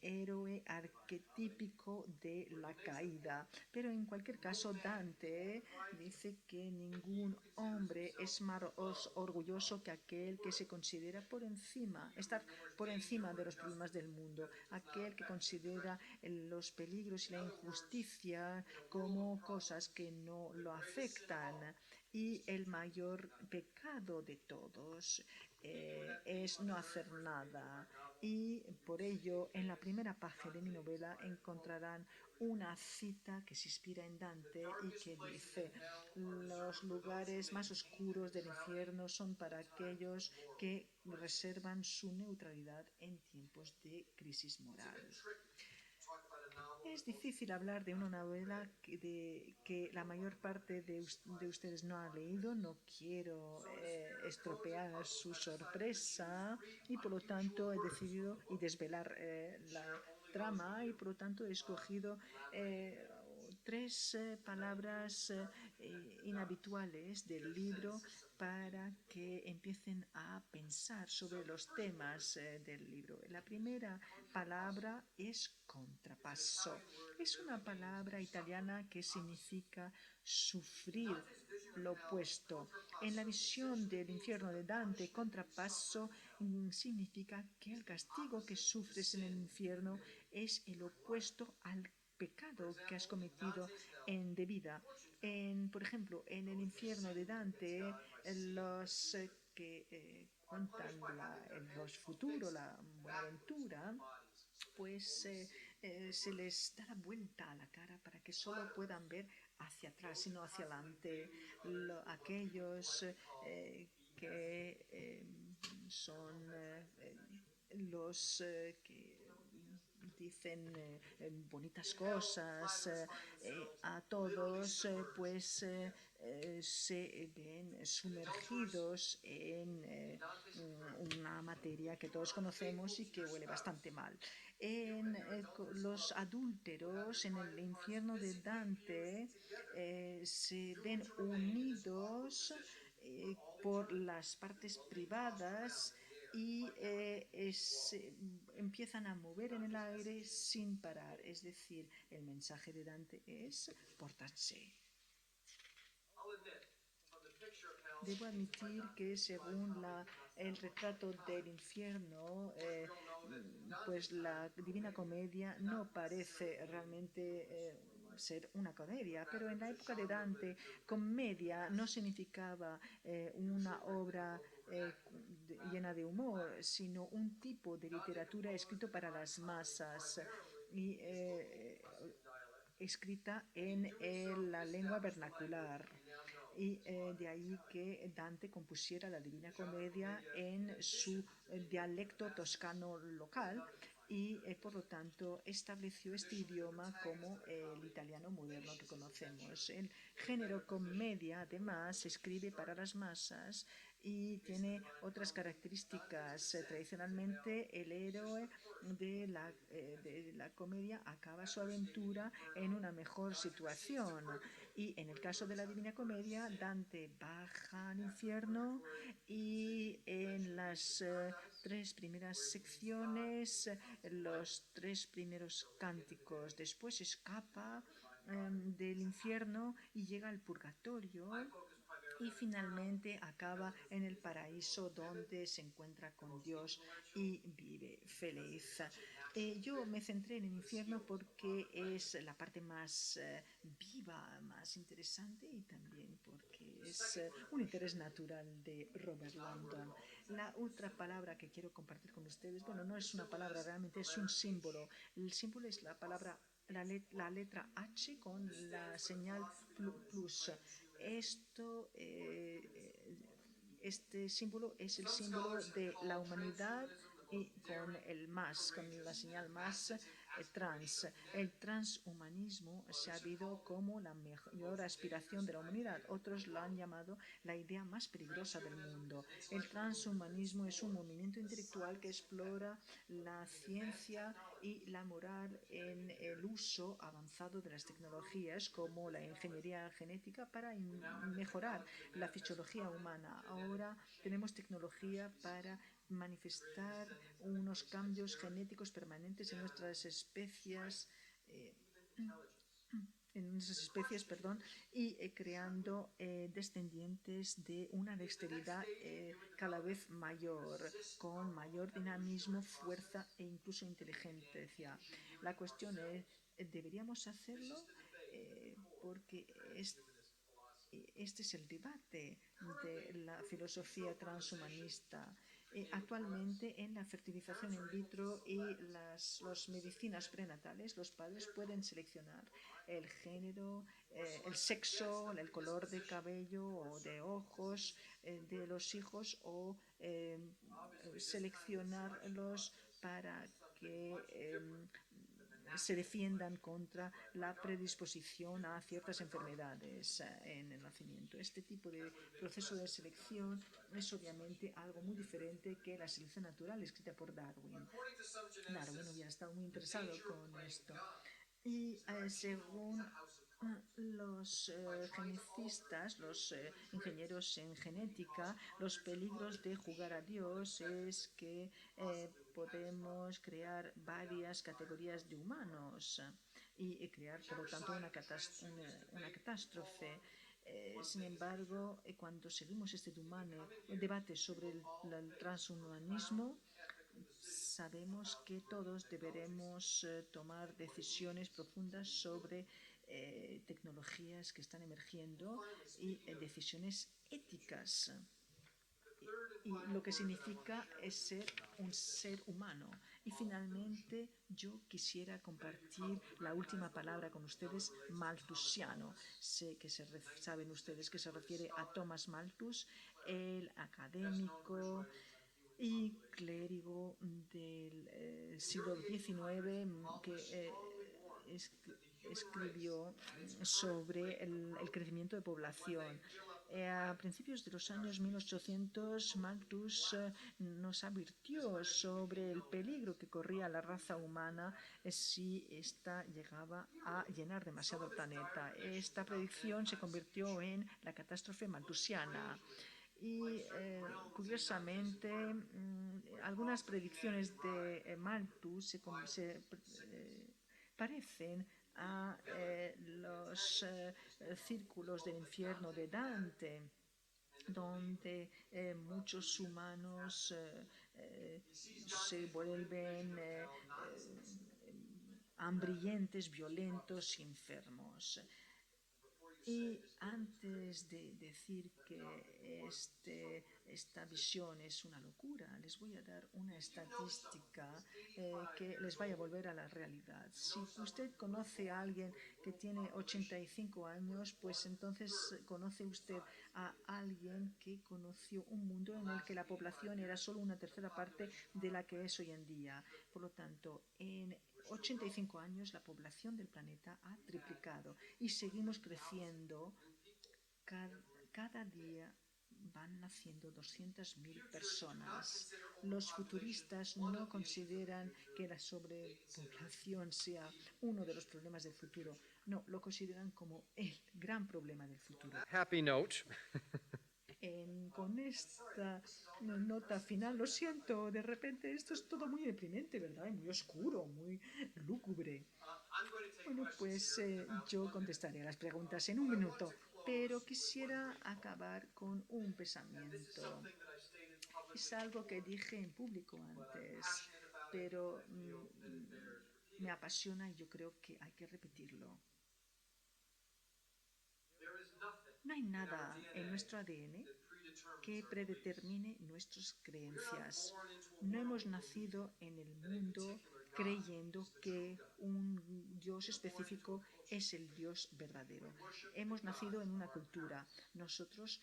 héroe arquetípico de la caída. Pero en cualquier caso, Dante dice que ningún hombre es más orgulloso que aquel que se considera estar por encima de los problemas del mundo, aquel que considera los peligros y la injusticia como cosas que no lo afectan. Y el mayor pecado de todos es no hacer nada. Y por ello, en la primera página de mi novela encontrarán una cita que se inspira en Dante y que dice: los lugares más oscuros del infierno son para aquellos que reservan su neutralidad en tiempos de crisis moral. Es difícil hablar de una novela que la mayor parte de ustedes no ha leído. No quiero estropear su sorpresa y por lo tanto he decidido desvelar la trama, y por lo tanto he escogido 3 palabras inhabituales del libro para que empiecen a pensar sobre los temas del libro. La primera palabra es contrapasso. Es una palabra italiana que significa sufrir lo opuesto. En la visión del infierno de Dante, contrapasso significa que el castigo que sufres en el infierno es el opuesto al pecado que has cometido en de vida. Por ejemplo, en el infierno de Dante, los que cuentan los futuros, la buenaventura, pues se les da la vuelta a la cara para que solo puedan ver hacia atrás y no hacia adelante. Aquellos que son los que dicen bonitas cosas a todos, pues se ven sumergidos en una materia que todos conocemos y que huele bastante mal. Los adúlteros en el infierno de Dante se ven unidos por las partes privadas y empiezan a mover en el aire sin parar. Es decir, el mensaje de Dante es: pórtense. Debo admitir que según el retrato del infierno, pues la Divina Comedia no parece realmente ser una comedia, pero en la época de Dante, comedia no significaba una obra llena de humor, sino un tipo de literatura escrito para las masas y escrita en la lengua vernacular. y de ahí que Dante compusiera la Divina Comedia en su dialecto toscano local y por lo tanto estableció este idioma como el italiano moderno que conocemos. El género comedia además se escribe para las masas y tiene otras características. Tradicionalmente el héroe de la comedia acaba su aventura en una mejor situación y en el caso de la Divina Comedia Dante baja al infierno y en las tres primeras secciones, los tres primeros cánticos, después escapa del infierno y llega al purgatorio y finalmente acaba en el paraíso donde se encuentra con Dios y vive feliz. Yo me centré en el infierno porque es la parte más viva, más interesante y también porque es un interés natural de Robert Landon. La otra palabra que quiero compartir con ustedes, bueno, no es una palabra, realmente es un símbolo. El símbolo es la palabra, la letra H con la señal plus. Este símbolo es el símbolo de la humanidad y con el más, con la señal más trans. El transhumanismo se ha visto como la mayor aspiración de la humanidad. Otros lo han llamado la idea más peligrosa del mundo. El transhumanismo es un movimiento intelectual que explora la ciencia y la moral en el uso avanzado de las tecnologías como la ingeniería genética para mejorar la fisiología humana. Ahora tenemos tecnología para manifestar unos cambios genéticos permanentes en nuestras especies, y creando descendientes de una dexteridad cada vez mayor, con mayor dinamismo, fuerza e incluso inteligencia. La cuestión es, ¿deberíamos hacerlo? Porque este es el debate de la filosofía transhumanista. Actualmente en la fertilización in vitro y las medicinas prenatales, los padres pueden seleccionar el género, el sexo, el color de cabello o de ojos de los hijos o seleccionarlos para que se defiendan contra la predisposición a ciertas enfermedades en el nacimiento. Este tipo de proceso de selección es obviamente algo muy diferente que la selección natural escrita por Darwin. Darwin hubiera estado muy interesado con esto. Y según los geneticistas, los ingenieros en genética, los peligros de jugar a Dios es que podemos crear varias categorías de humanos y crear, por lo tanto, una catástrofe. Sin embargo, cuando seguimos este debate sobre el transhumanismo, sabemos que todos deberemos tomar decisiones profundas sobre tecnologías que están emergiendo y decisiones éticas. Y lo que significa es ser un ser humano. Y finalmente yo quisiera compartir la última palabra con ustedes, malthusiano. Sé que saben ustedes que se refiere a Thomas Malthus, el académico y clérigo del siglo XIX que escribió sobre el crecimiento de población. A principios de los años 1800, Malthus nos advirtió sobre el peligro que corría la raza humana si ésta llegaba a llenar demasiado el planeta. Esta predicción se convirtió en la catástrofe malthusiana. Y curiosamente, algunas predicciones de Malthus se parecen a los círculos del infierno de Dante, donde muchos humanos se vuelven hambrientos, violentos y enfermos. Y antes de decir que esta visión es una locura, les voy a dar una estadística que les vaya a volver a la realidad. Si usted conoce a alguien que tiene 85 años, pues entonces conoce usted a alguien que conoció un mundo en el que la población era solo una tercera parte de la que es hoy en día. Por lo tanto, en 85 años la población del planeta ha triplicado y seguimos creciendo. Cada día van naciendo 200.000 personas. Los futuristas no consideran que la sobrepoblación sea uno de los problemas del futuro. No, lo consideran como el gran problema del futuro. Happy note. Con esta nota final, lo siento, de repente esto es todo muy deprimente, ¿verdad? Muy oscuro, muy lúgubre. Bueno, pues yo contestaré a las preguntas en un minuto, pero quisiera acabar con un pensamiento. Es algo que dije en público antes, pero me apasiona y yo creo que hay que repetirlo. No hay nada en nuestro ADN que predetermine nuestras creencias. No hemos nacido en el mundo creyendo que un Dios específico es el Dios verdadero. Hemos nacido en una cultura. Nosotros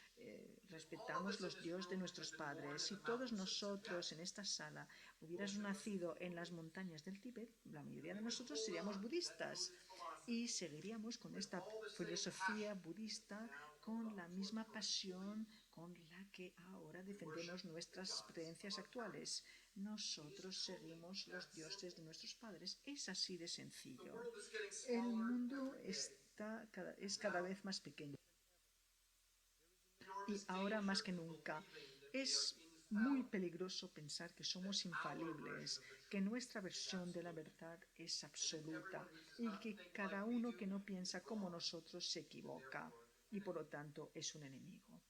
respetamos los dioses de nuestros padres. Si todos nosotros en esta sala hubiéramos nacido en las montañas del Tíbet, la mayoría de nosotros seríamos budistas y seguiríamos con esta filosofía budista con la misma pasión con la que ahora defendemos nuestras creencias actuales. Nosotros seguimos los dioses de nuestros padres. Es así de sencillo. El mundo es cada vez más pequeño. Y ahora más que nunca es muy peligroso pensar que somos infalibles, que nuestra versión de la verdad es absoluta y que cada uno que no piensa como nosotros se equivoca y por lo tanto es un enemigo.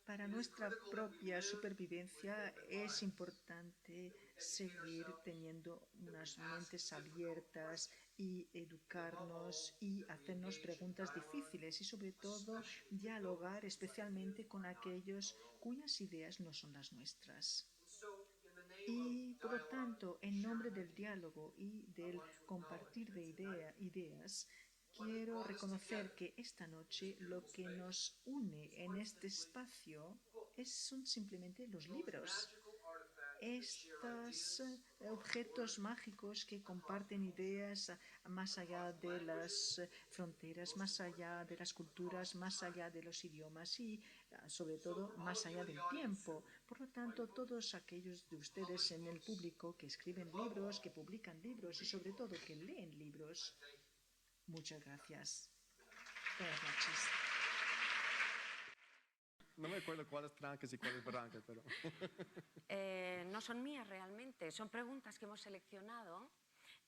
Para nuestra propia supervivencia es importante seguir teniendo unas mentes abiertas y educarnos y hacernos preguntas difíciles y sobre todo dialogar especialmente con aquellos cuyas ideas no son las nuestras. Y por lo tanto, en nombre del diálogo y del compartir de ideas, quiero reconocer que esta noche lo que nos une en este espacio son simplemente los libros. Estos objetos mágicos que comparten ideas más allá de las fronteras, más allá de las culturas, más allá de los idiomas y sobre todo más allá del tiempo. Por lo tanto, todos aquellos de ustedes en el público que escriben libros, que publican libros y sobre todo que leen libros, muchas gracias. Buenas noches. No me acuerdo cuáles trancas y cuáles barrancas, pero... No son mías realmente, son preguntas que hemos seleccionado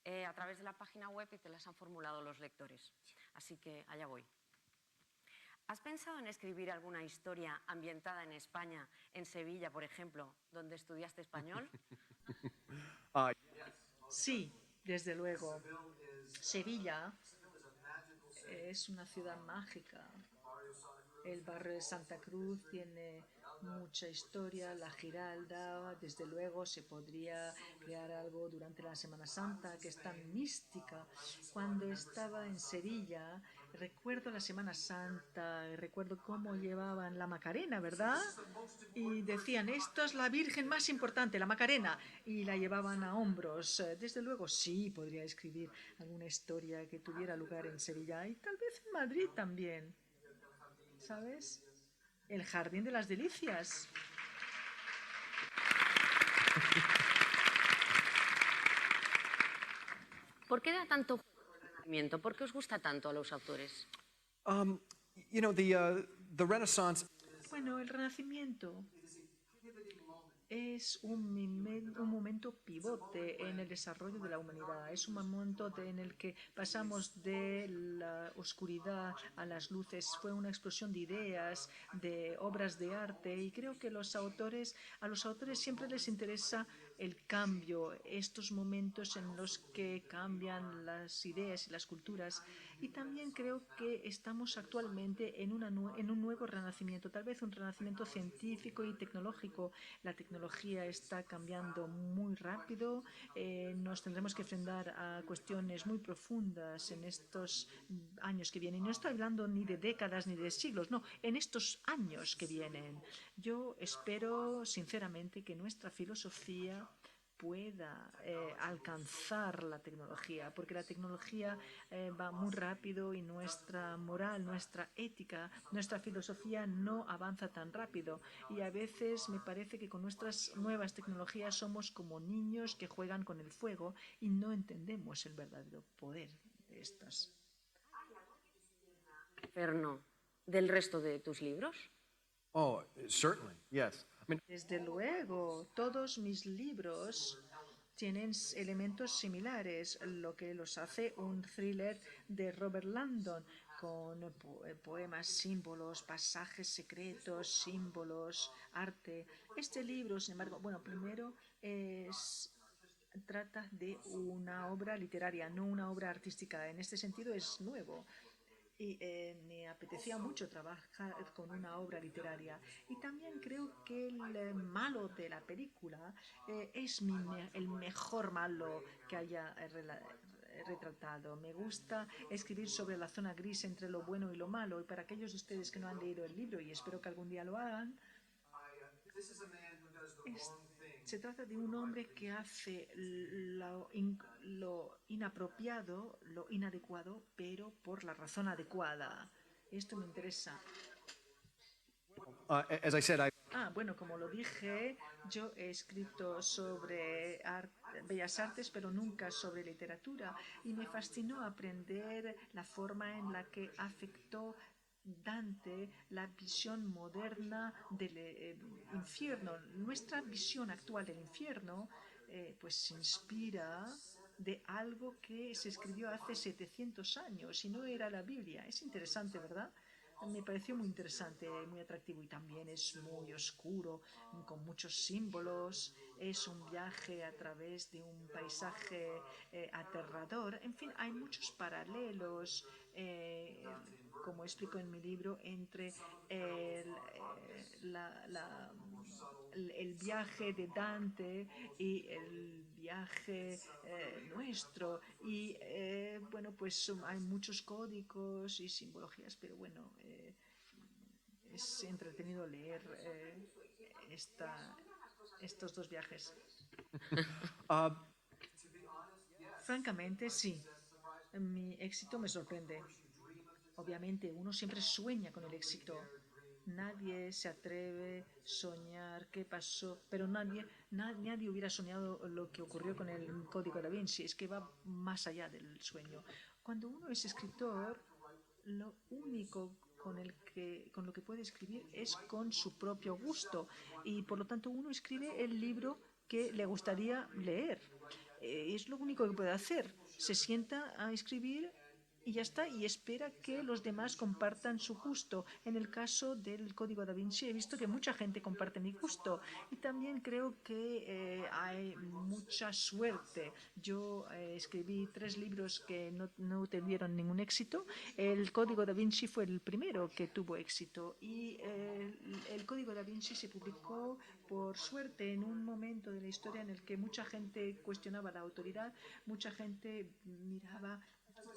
a través de la página web y que las han formulado los lectores. Así que allá voy. ¿Has pensado en escribir alguna historia ambientada en España, en Sevilla, por ejemplo, donde estudiaste español? Sí, desde luego. Sevilla es una ciudad mágica. El barrio de Santa Cruz tiene mucha historia, la Giralda, desde luego se podría crear algo durante la Semana Santa que es tan mística. Cuando estaba en Sevilla, recuerdo la Semana Santa, recuerdo cómo llevaban la Macarena, ¿verdad? Y decían, esto es la Virgen más importante, la Macarena, y la llevaban a hombros. Desde luego sí podría escribir alguna historia que tuviera lugar en Sevilla y tal vez en Madrid también. ¿Sabes? El Jardín de las Delicias. ¿Por qué da tanto Renacimiento? ¿Por qué os gusta tanto a los autores? The Renaissance. Bueno, el Renacimiento es un momento pivote en el desarrollo de la humanidad. Es un momento en el que pasamos de la oscuridad a las luces. Fue una explosión de ideas, de obras de arte y creo que a los autores siempre les interesa el cambio, estos momentos en los que cambian las ideas y las culturas. Y también creo que estamos actualmente en un nuevo renacimiento, tal vez un renacimiento científico y tecnológico. La tecnología está cambiando muy rápido, nos tendremos que enfrentar a cuestiones muy profundas en estos años que vienen. No estoy hablando ni de décadas ni de siglos, no, en estos años que vienen. Yo espero sinceramente que nuestra filosofía pueda alcanzar la tecnología, porque la tecnología va muy rápido y nuestra moral, nuestra ética, nuestra filosofía no avanza tan rápido. Y a veces me parece que con nuestras nuevas tecnologías somos como niños que juegan con el fuego y no entendemos el verdadero poder de estas. Ferno, ¿del resto de tus libros? Oh, certainly, yes. Desde luego, todos mis libros tienen elementos similares, lo que los hace un thriller de Robert Landon, con poemas, símbolos, pasajes secretos, símbolos, arte. Este libro, sin embargo, bueno, primero trata de una obra literaria, no una obra artística. En este sentido es nuevo. Y me apetecía mucho trabajar con una obra literaria. Y también creo que el malo de la película es el mejor malo que haya retratado. Me gusta escribir sobre la zona gris entre lo bueno y lo malo. Y para aquellos de ustedes que no han leído el libro, y espero que algún día lo hagan, se trata de un hombre que hace lo inapropiado, lo inadecuado, pero por la razón adecuada. Esto me interesa. As I said, Bueno, como lo dije, yo he escrito sobre bellas artes, pero nunca sobre literatura. Y me fascinó aprender la forma en la que afectó Dante la visión moderna del infierno. Nuestra visión actual del infierno pues se inspira de algo que se escribió hace 700 años y no era la Biblia. Es interesante, ¿verdad? Me pareció muy interesante, muy atractivo y también es muy oscuro, con muchos símbolos. Es un viaje a través de un paisaje aterrador. En fin, hay muchos paralelos, como explico en mi libro, entre el viaje de Dante y el viaje nuestro. Y bueno, pues hay muchos códigos y simbologías, pero bueno, es entretenido leer estos dos viajes. Francamente, sí. Mi éxito me sorprende. Obviamente, uno siempre sueña con el éxito. Nadie se atreve a soñar qué pasó, pero nadie hubiera soñado lo que ocurrió con el Código da Vinci. Es que va más allá del sueño. Cuando uno es escritor, lo único con lo que puede escribir es con su propio gusto y por lo tanto uno escribe el libro que le gustaría leer. Es lo único que puede hacer. Se sienta a escribir y ya está, y espera que los demás compartan su gusto. En el caso del Código da Vinci he visto que mucha gente comparte mi gusto y también creo que hay mucha suerte. Yo escribí 3 libros que no tuvieron ningún éxito. El Código da Vinci fue el primero que tuvo éxito y el Código da Vinci se publicó por suerte en un momento de la historia en el que mucha gente cuestionaba la autoridad, mucha gente miraba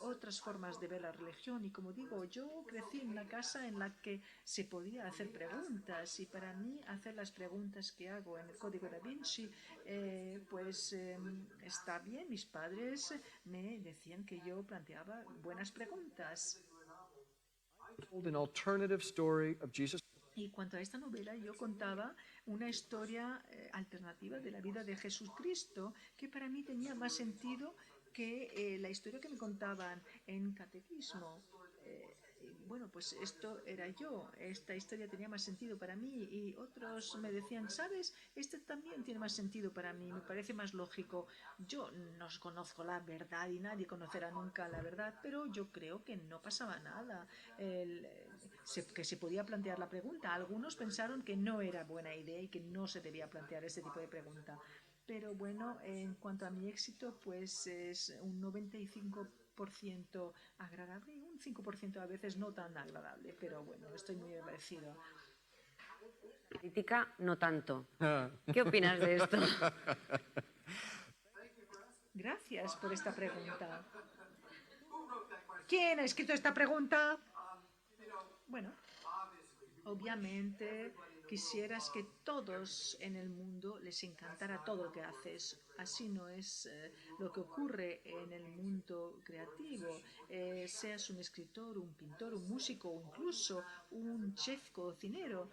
otras formas de ver la religión y como digo, yo crecí en una casa en la que se podía hacer preguntas y para mí hacer las preguntas que hago en el Código da Vinci está bien. Mis padres me decían que yo planteaba buenas preguntas. An alternative story of Jesus. Y cuanto a esta novela, yo contaba una historia alternativa de la vida de Jesucristo que para mí tenía más sentido que la historia que me contaban en catequismo. Bueno, pues esto era yo, esta historia tenía más sentido para mí y otros me decían, ¿sabes? Este también tiene más sentido para mí, me parece más lógico. Yo no conozco la verdad y nadie conocerá nunca la verdad, pero yo creo que no pasaba nada, que se podía plantear la pregunta. Algunos pensaron que no era buena idea y que no se debía plantear ese tipo de pregunta. Pero bueno, en cuanto a mi éxito, pues es un 95% agradable y un 5% a veces no tan agradable, pero bueno, estoy muy agradecido. Crítica, no tanto. ¿Qué opinas de esto? Gracias por esta pregunta. ¿Quién ha escrito esta pregunta? Bueno, obviamente quisieras que todos en el mundo les encantara todo lo que haces. Así no es lo que ocurre en el mundo creativo. Seas un escritor, un pintor, un músico o incluso un chef cocinero.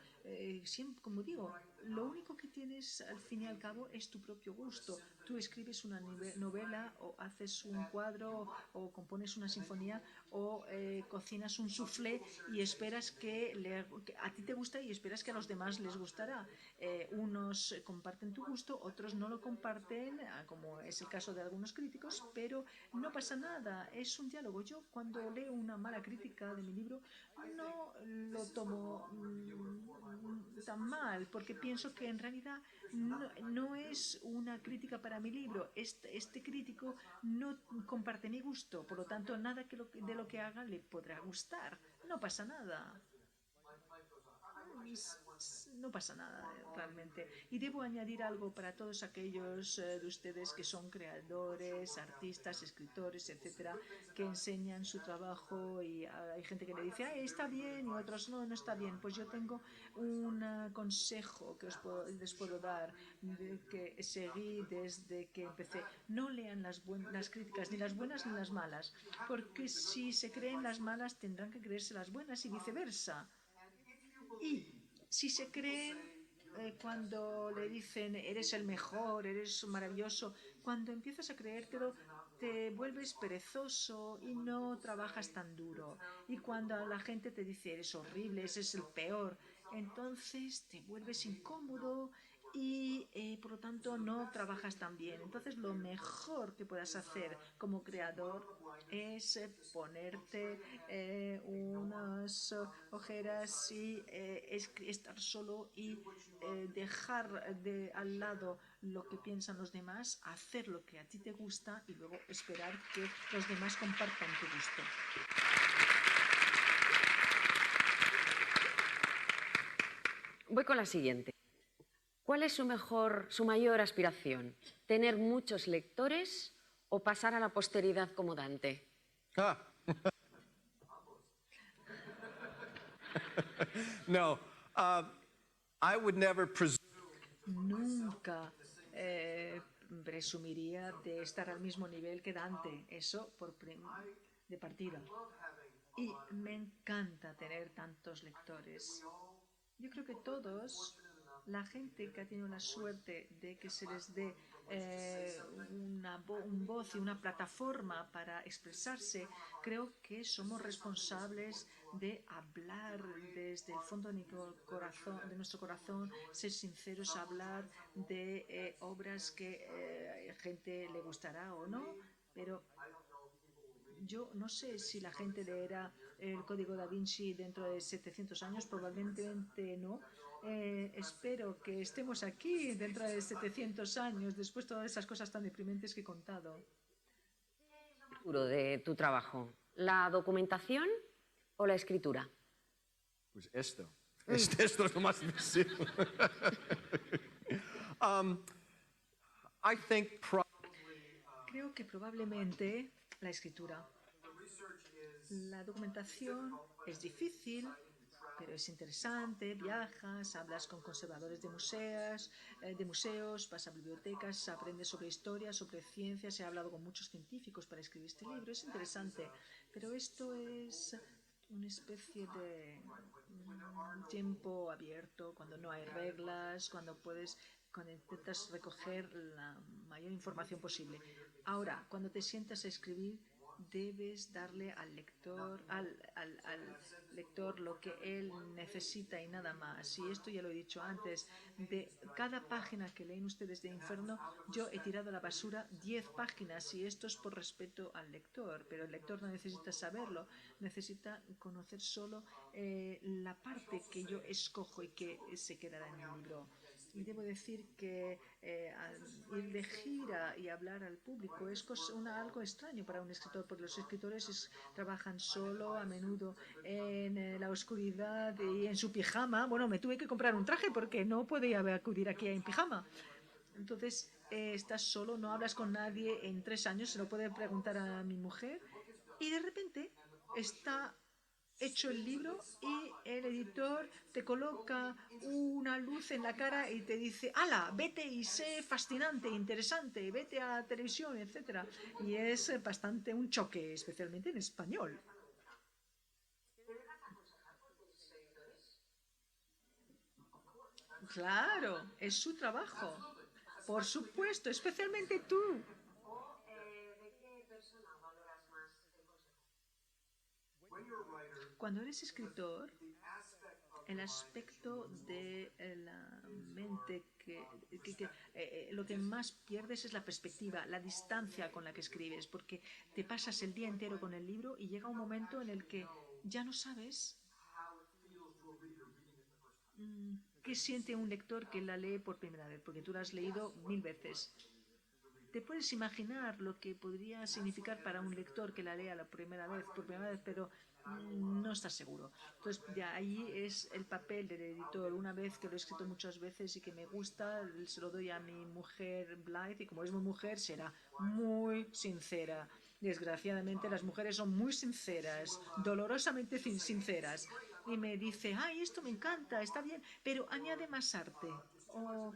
Siempre, como digo, lo único que tienes al fin y al cabo es tu propio gusto. Tú escribes una novela o haces un cuadro o compones una sinfonía o cocinas un soufflé y esperas que a ti te gusta y esperas que a los demás les gustará. Unos comparten tu gusto, otros no lo comparten, como es el caso de algunos críticos, pero no pasa nada, es un diálogo. Yo cuando leo una mala crítica de mi libro no lo tomo tan mal, porque pienso que en realidad no es una crítica para mi libro. Este crítico no comparte mi gusto, por lo tanto nada de lo que haga le podrá gustar. No pasa nada. No pasa nada realmente. Y debo añadir algo para todos aquellos de ustedes que son creadores, artistas, escritores, etcétera, que enseñan su trabajo y hay gente que le dice, ay, está bien, y otros no, no está bien. Pues yo tengo un consejo que les puedo dar, que seguí desde que empecé. No lean las críticas, ni las buenas ni las malas, porque si se creen las malas tendrán que creerse las buenas y viceversa. Y si se creen cuando le dicen eres el mejor, eres maravilloso, cuando empiezas a creértelo te vuelves perezoso y no trabajas tan duro. Y cuando la gente te dice eres horrible, ese es el peor, entonces te vuelves incómodo y por lo tanto no trabajas tan bien. Entonces lo mejor que puedas hacer como creador es ponerte unas ojeras y estar solo y dejar al lado lo que piensan los demás, hacer lo que a ti te gusta y luego esperar que los demás compartan tu gusto. Voy con la siguiente. ¿Cuál es su mayor aspiración? ¿Tener muchos lectores o pasar a la posteridad como Dante? No, I would never presume. Nunca presumiría de estar al mismo nivel que Dante, eso de partida. Y me encanta tener tantos lectores. Yo creo que todos, la gente que ha tenido la suerte de que se les dé un voz y una plataforma para expresarse, creo que somos responsables de hablar desde el fondo de nuestro corazón, ser sinceros, hablar de obras que a gente le gustará o no, pero yo no sé si la gente leerá el Código da Vinci dentro de 700 años, probablemente no. Espero que estemos aquí dentro de 700 años, después de todas esas cosas tan deprimentes que he contado. De tu trabajo, ¿la documentación o la escritura? Pues esto. Esto es lo más difícil. I think Creo que probablemente la escritura. La documentación es difícil, pero es interesante. Viajas, hablas con conservadores de museos, vas a bibliotecas, aprendes sobre historia, sobre ciencias. He hablado con muchos científicos para escribir este libro. Es interesante, pero esto es una especie de tiempo abierto, cuando no hay reglas, cuando intentas recoger la mayor información posible. Ahora, cuando te sientas a escribir, debes darle al lector lo que él necesita y nada más. Y esto ya lo he dicho antes, de cada página que leen ustedes de Inferno, yo he tirado a la basura 10 páginas y esto es por respeto al lector, pero el lector no necesita saberlo, necesita conocer solo la parte que yo escojo y que se quedará en el libro. Y debo decir que ir de gira y hablar al público es algo extraño para un escritor, porque los escritores trabajan solo, a menudo en la oscuridad y en su pijama. Bueno, me tuve que comprar un traje porque no podía acudir aquí en pijama. Entonces, estás solo, no hablas con nadie en 3 años, se lo puede preguntar a mi mujer, y de repente está hecho el libro y el editor te coloca una luz en la cara y te dice, ¡hala! Vete y sé fascinante, interesante, vete a televisión, etcétera. Y es bastante un choque, especialmente en español. Claro, es su trabajo. Por supuesto, especialmente tú. Cuando eres escritor, el aspecto de la mente lo que más pierdes es la perspectiva, la distancia con la que escribes, porque te pasas el día entero con el libro y llega un momento en el que ya no sabes qué siente un lector que la lee por primera vez, porque tú la has leído 1000 veces. Te puedes imaginar lo que podría significar para un lector que la lea por primera vez, pero no estás seguro. Entonces, de ahí es el papel del editor. Una vez que lo he escrito muchas veces y que me gusta, se lo doy a mi mujer Blythe, y como es mi mujer, será muy sincera. Desgraciadamente, las mujeres son muy sinceras, dolorosamente sinceras. Y me dice, ¡ay, esto me encanta, está bien, pero añade más arte! O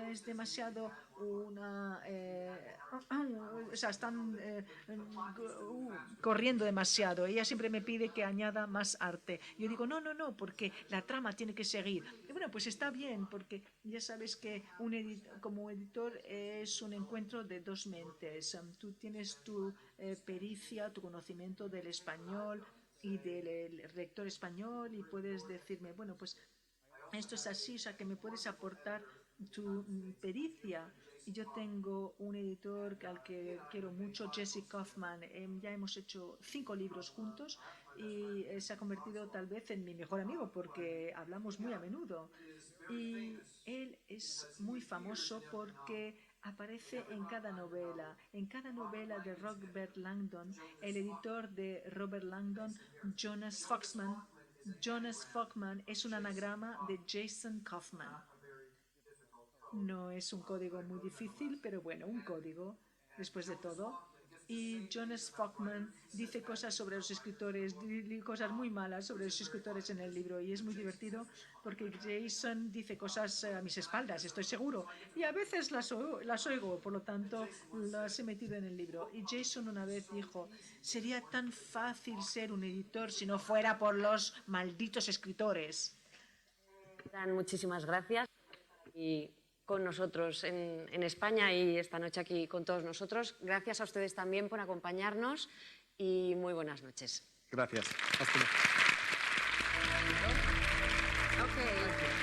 es demasiado o sea, están corriendo demasiado. Ella siempre me pide que añada más arte. Yo digo, no, porque la trama tiene que seguir. Y bueno, pues está bien, porque ya sabes que como editor es un encuentro de dos mentes. Tú tienes tu pericia, tu conocimiento del español y del lector español, y puedes decirme, bueno, pues esto es así, o sea, que me puedes aportar tu pericia. Y yo tengo un editor al que quiero mucho, Jesse Kaufman. Ya hemos hecho 5 libros juntos y se ha convertido tal vez en mi mejor amigo porque hablamos muy a menudo. Y él es muy famoso porque aparece en cada novela. En cada novela de Robert Langdon, el editor de Robert Langdon, Jonas Foxman. Jonas Foxman es un anagrama de Jason Kaufman. No es un código muy difícil, pero bueno, un código, después de todo. Y Jonas Foxman dice cosas sobre los escritores, cosas muy malas sobre los escritores en el libro, y es muy divertido porque Jason dice cosas a mis espaldas, estoy seguro, y a veces las oigo, por lo tanto las he metido en el libro. Y Jason una vez dijo, sería tan fácil ser un editor si no fuera por los malditos escritores. Dan, muchísimas gracias. Y con nosotros en España y esta noche aquí con todos nosotros. Gracias a ustedes también por acompañarnos y muy buenas noches. Gracias. Hasta luego. Okay.